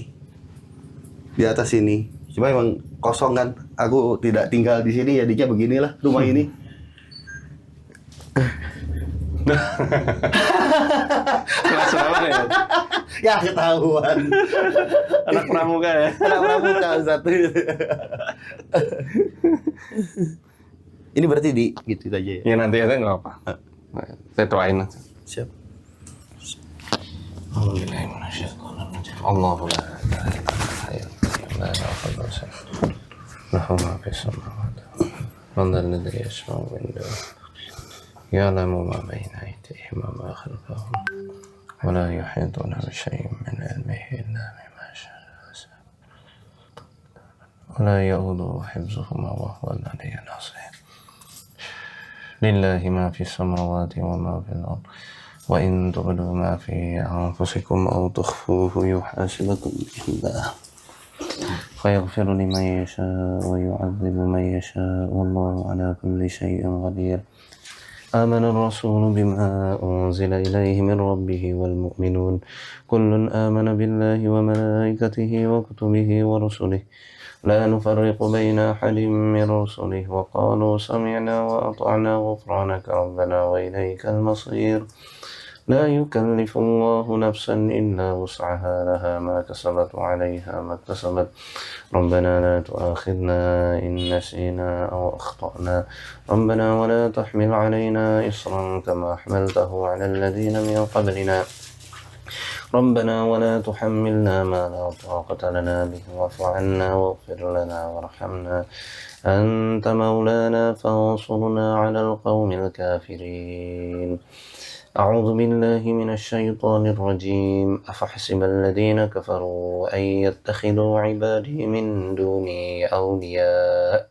Di atas sini. Cuma emang kosong kan. Aku tidak tinggal di sini, jadinya beginilah rumah ini. Kelas berapa ya? Ya ketahuan. Anak pramuka ya? Anak pramuka satu. Ini berarti di gitu aja ya. Ya nanti aja nggak apa. Saya doain aja. Siap. Allahu la ilaha illallah lahu ma fis samawati wa ma fil ardi yashfa'u indahu ya'lamu ma bayna aydihim wa ma khalfahum wa la yuhituna bi shay'in min 'ilmihi illa bima sha'a wa la ya'uduhu hifdhuhuma wa huwa al-'aliyyul 'azim. لله ما في السماوات وما في الأرض وإن تبدوا ما في أنفسكم أو تخفوه يحاسبكم به الله فيغفر لمن يشاء ويعذب من يشاء والله على كل شيء قدير آمن الرسول بما أنزل إليه من ربه والمؤمنون كل آمن بالله وملائكته وكتبه ورسله لا نفرق بين أحد من رسله وقالوا سمعنا وأطعنا غفرانك ربنا وإليك المصير لا يكلف الله نفسا إلا وسعها لها ما كسبت وعليها ما اكتسبت ربنا لا تؤاخذنا إن نسينا أو أخطأنا ربنا ولا تحمل علينا إصرا كما حملته على الذين من قبلنا ربنا ولا تحملنا ما لا طاقة لنا به واعف عنا واغفر لنا وارحمنا أنت مولانا فانصرنا على القوم الكافرين أعوذ بالله من الشيطان الرجيم أفحسب الذين كفروا أن يتخذوا عبادي من دوني أولياء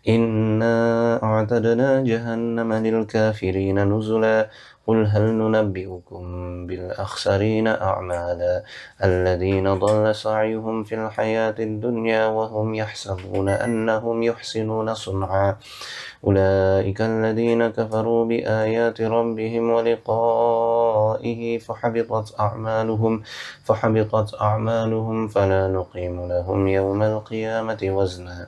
إنا أعتدنا جهنم للكافرين نزلا قل هل ننبئكم بالأخسرين أعمالا الذين ضل سعيهم في الحياة الدنيا وهم يحسبون أنهم يحسنون صنعا أولئك الذين كفروا بآيات ربهم ولقائه فحبطت أعمالهم فلا نقيم لهم يوم القيامة وزنا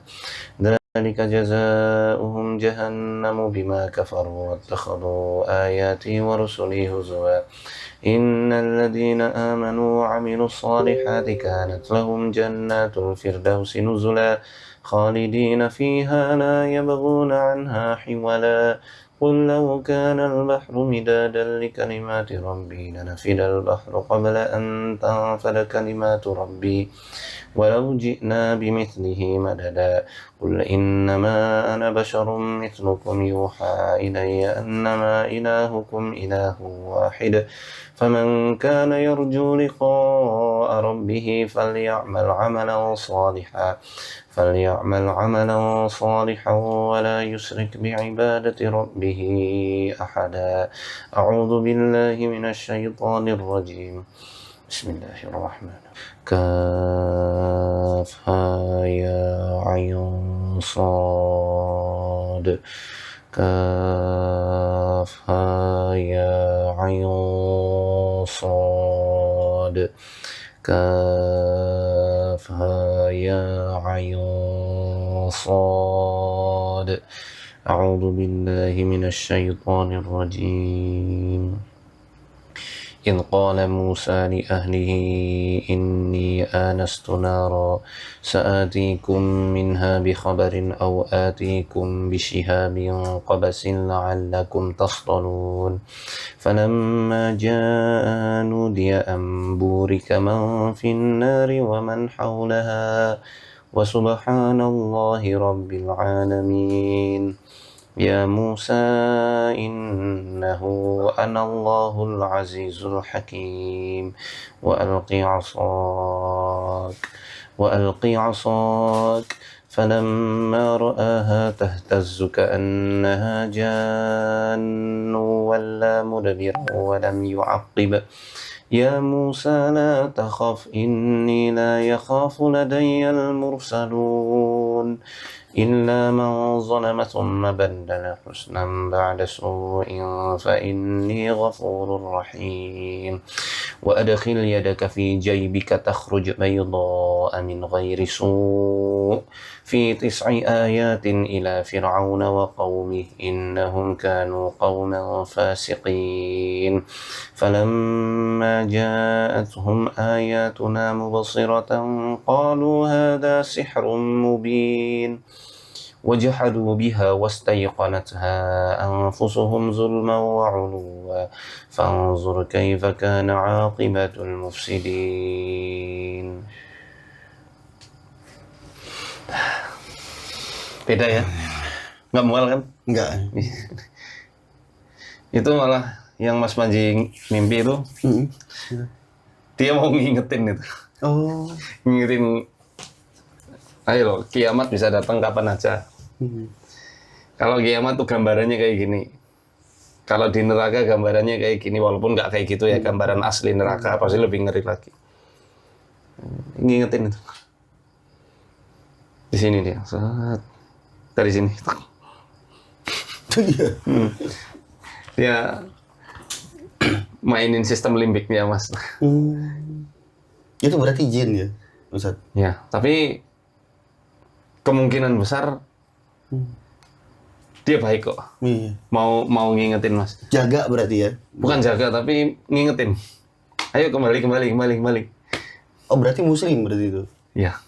ذلك جزاؤهم جهنم بما كفروا واتخذوا آياتي ورسلي هزوا إن الذين آمنوا وعملوا الصالحات كانت لهم جنات الفردوس نزلا خالدين فيها لا يبغون عنها حولا قل لو كان البحر مدادا لكلمات ربي لنفد البحر قبل أن تنفد كلمات ربي ولو جئنا بمثله مددا قل إنما أنا بشر مثلكم يوحى إلي أنما إلهكم إله واحد فمن كان يرجو لقاء ربه فليعمل عملا صالحا ولا يشرك بعبادة ربه أحدا أعوذ بالله من الشيطان الرجيم بسم الله الرحمن الرحيم كافها يا عين صاد كافها يا عين صاد كافها يا عين صاد أعوذ بالله من الشيطان الرجيم إذ قال موسى لأهله إني آنست نارا سآتيكم منها بخبر أو آتيكم بشهاب قبس لعلكم تصطلون فلما جاء نودي أن بورك من في النار ومن حولها وسبحان الله رب العالمين يا موسى إنه أنا الله العزيز الحكيم وألق عصاك فلما رآها تهتز كأنها جان ولا مدبرا ولم يعقب يا موسى لا تخف إني لا يخاف لدي المرسلون إلا من ظلم ثم بدل حسنا بعد سوء فإني غفور رحيم وأدخل يدك في جيبك تخرج بيضاء من غير سوء في 9 آيات إلى فرعون وقومه إنهم كانوا قوما فاسقين فلما جاءتهم آياتنا مبصرة قالوا هذا سحر مبين وجحدوا بها واستيقنتها أنفسهم ظلما وعلوا فانظر كيف كان عاقبة المفسدين. Beda ya? Nggak mual kan? Enggak. Itu malah yang Mas Panji mimpi itu, dia mau ngingetin itu. Oh. Ngingetin, ayo loh, kiamat bisa datang kapan aja. Kalau kiamat tuh gambarannya kayak gini. Kalau di neraka gambarannya kayak gini, walaupun nggak kayak gitu ya, gambaran asli neraka pasti lebih ngeri lagi. Ngingetin itu. Di sini dia. Set. Dari sini. Dia mainin sistem limbiknya, Mas. Itu berarti jin ya, Ustaz? Ya, tapi kemungkinan besar dia baik kok. Iya. Mau ngingetin, Mas. Jaga berarti ya? Bukan jaga, tapi ngingetin. Ayo kembali. Oh berarti muslim berarti itu? Ya.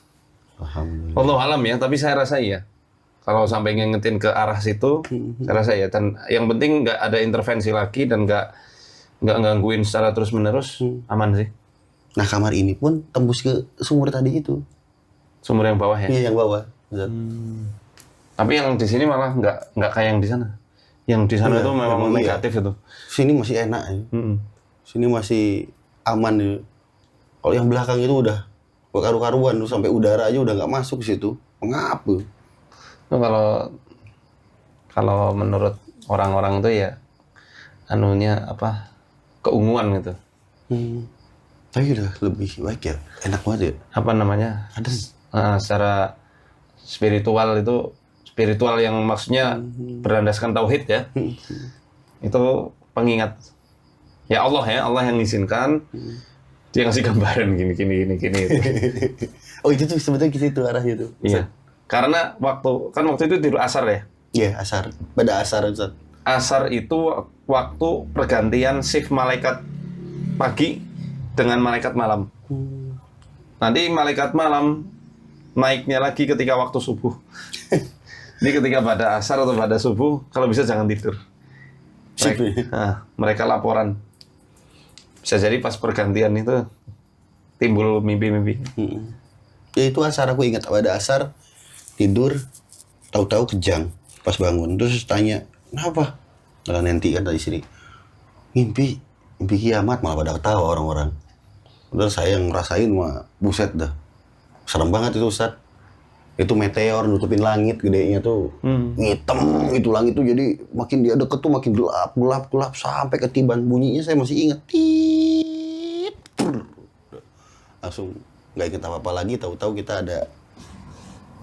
Alhamdulillah. Allah alam ya, tapi saya rasa iya. Kalau sampai ngingetin ke arah situ, saya rasa ya. Dan yang penting nggak ada intervensi lagi dan nggak gangguin secara terus-menerus, aman sih. Nah kamar ini pun tembus ke sumur tadi itu. Sumur yang bawah ya. Iya yang bawah. Ustaz. Tapi yang di sini malah nggak kayak yang di sana. Yang di sana Iya, itu memang memang iya. negatif itu. Sini masih enak ya. Sini masih aman ya. Kalau yang belakang itu udah karu-karuan tuh, sampai udara aja udah nggak masuk ke situ. Mengapa? Nah, kalau menurut orang-orang tuh ya anunya apa, keunguan gitu. Tapi udah lebih baik ya, enak banget ya. Apa namanya? Ada Secara spiritual itu, spiritual yang maksudnya berlandaskan tauhid ya. Itu pengingat. Ya Allah yang izinkan. Dia ngasih gambaran gini. Gitu. Oh itu tuh sebetulnya gitu arahnya tuh. Iya. Karena waktu itu tidur asar ya. Iya asar. Pada asar Ustaz. Asar itu waktu pergantian shift malaikat pagi dengan malaikat malam. Nanti malaikat malam naiknya lagi ketika waktu subuh. Ini ketika pada asar atau pada subuh, kalau bisa jangan tidur. Mereka laporan. Bisa jadi pas pergantian itu timbul mimpi-mimpi. Ya itu asar, aku ingat pada asar tidur, tahu-tahu kejang pas bangun. Terus tanya, kenapa? Kalau nanti kan dari sini mimpi kiamat, malah pada ketawa orang-orang. Udah saya yang ngerasain mah buset dah. Serem banget itu Ustaz. Itu meteor nutupin langit gedenya tuh. Hitam itu langit tuh, jadi makin dia deket tuh makin gelap sampai ketiban. Bunyinya saya masih ingat. Tit. Langsung nggak inget apa-apa lagi, tahu-tahu kita ada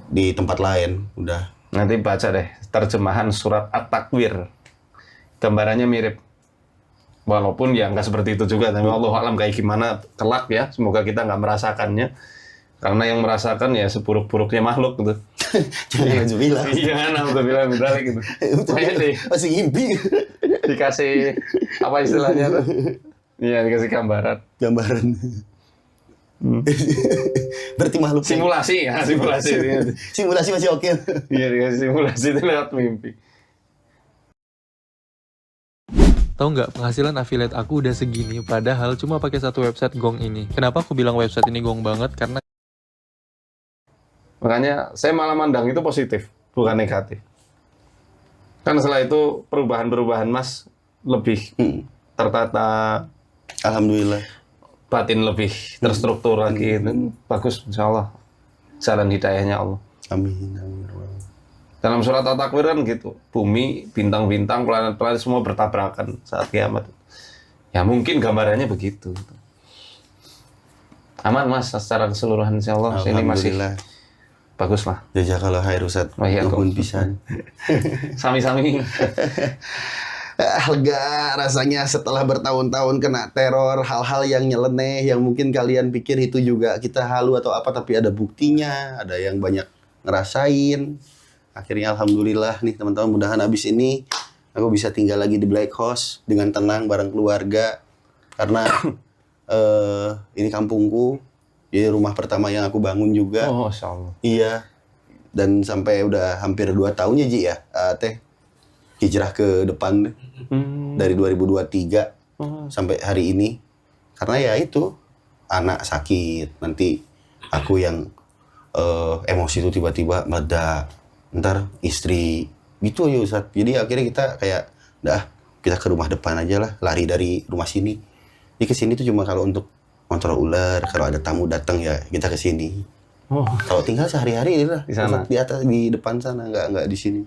di tempat lain. Udah. Nanti baca deh terjemahan surat At-Takwir. Gambarannya mirip. Walaupun ya nggak seperti itu juga, tapi Allah alam kayak gimana kelak ya. Semoga kita nggak merasakannya. Karena yang merasakan ya seburuk-buruknya makhluk gitu. Jangan bilang. Iya kan, alhamdulillah gitu. Makanya deh Masih ngimpi. dikasih apa istilahnya tuh? Iya, dikasih gambaran. Berarti makhluk Simulasi. simulasi masih oke. Iya, dikasih simulasi itu lewat mimpi. Tahu nggak, penghasilan affiliate aku udah segini, padahal cuma pakai satu website Gong ini. Kenapa aku bilang website ini Gong banget? Karena Makanya saya malah mandang itu positif, bukan negatif. Kan setelah itu perubahan Mas lebih tertata, Alhamdulillah. batin lebih terstruktur lagi. Itu bagus, insya Allah. Jalan hidayahnya Allah. Amin. Dalam surat At-Takwir kan gitu, bumi, bintang-bintang, planet-planet semua bertabrakan saat kiamat. Ya mungkin gambarannya begitu. Aman Mas, secara keseluruhan insya Allah. Ini masih bagus lah. Jazakallah khair Ustaz. Nuhun pisan. Sami-sami. Lega rasanya setelah bertahun-tahun kena teror, hal-hal yang nyeleneh, yang mungkin kalian pikir itu juga kita halu atau apa, tapi ada buktinya, ada yang banyak ngerasain. Akhirnya alhamdulillah nih teman-teman, mudahan abis ini aku bisa tinggal lagi di Black House dengan tenang bareng keluarga. Karena ini kampungku, jadi rumah pertama yang aku bangun juga. Oh, Masya Allah. Iya. Dan sampai udah hampir 2 tahun ya Ji ya, Teh. Hijrah ke depan dari 2023 sampai hari ini. Karena ya itu, anak sakit, nanti aku yang emosi itu tiba-tiba meledak. Ntar istri gitu ya Ustaz. Jadi akhirnya kita kayak kita ke rumah depan aja lah, lari dari rumah sini. Jadi ke sini tuh cuma kalau untuk kontrol ular, kalau ada tamu datang ya kita ke sini. Kalau tinggal sehari-hari lah di sana, di atas, di depan sana, nggak di sini.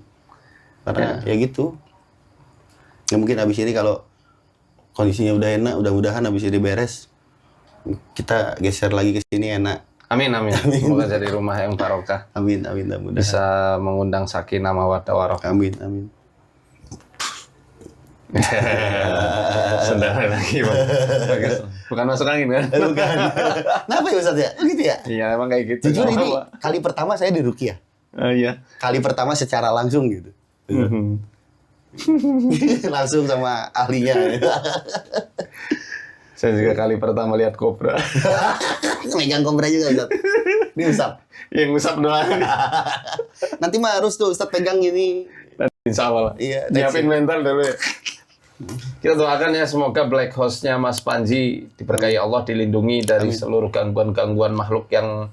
Karena ya gitu. Ya mungkin abis ini kalau kondisinya udah enak, mudah-mudahan abis ini beres, kita geser lagi ke sini enak. Amin. Semoga jadi rumah yang barokah. Amin, mudah-mudahan. Bisa mengundang sakinah mawaddah warahmah. Amin. Saudara lagi, Bang. Bukan masuk angin kan? Bukan. Kenapa ya Ustaz ya? Gitu ya? Iya, emang kayak gitu. Jujur Nggak ini apa-apa. kali pertama saya di Ruqyah. Iya. Kali pertama secara langsung gitu. Langsung sama ahlinya. Saya juga kali pertama lihat kobra. Megang kobra juga Ustaz. Ini Ustaz. Yang ngusap doang. Nanti mah harus tuh Ustaz pegang gini. Insya Allah. Iya, Nyiapin mental dulu ya. Kita doakan ya semoga Black House-nya Mas Panji diberkahi Allah, dilindungi dari seluruh gangguan-gangguan makhluk yang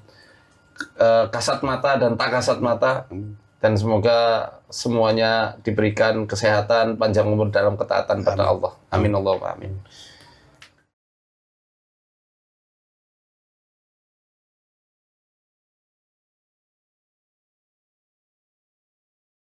kasat mata dan tak kasat mata. Dan semoga semuanya diberikan kesehatan, panjang umur dalam ketaatan pada Allah. Amin Allahumma amin.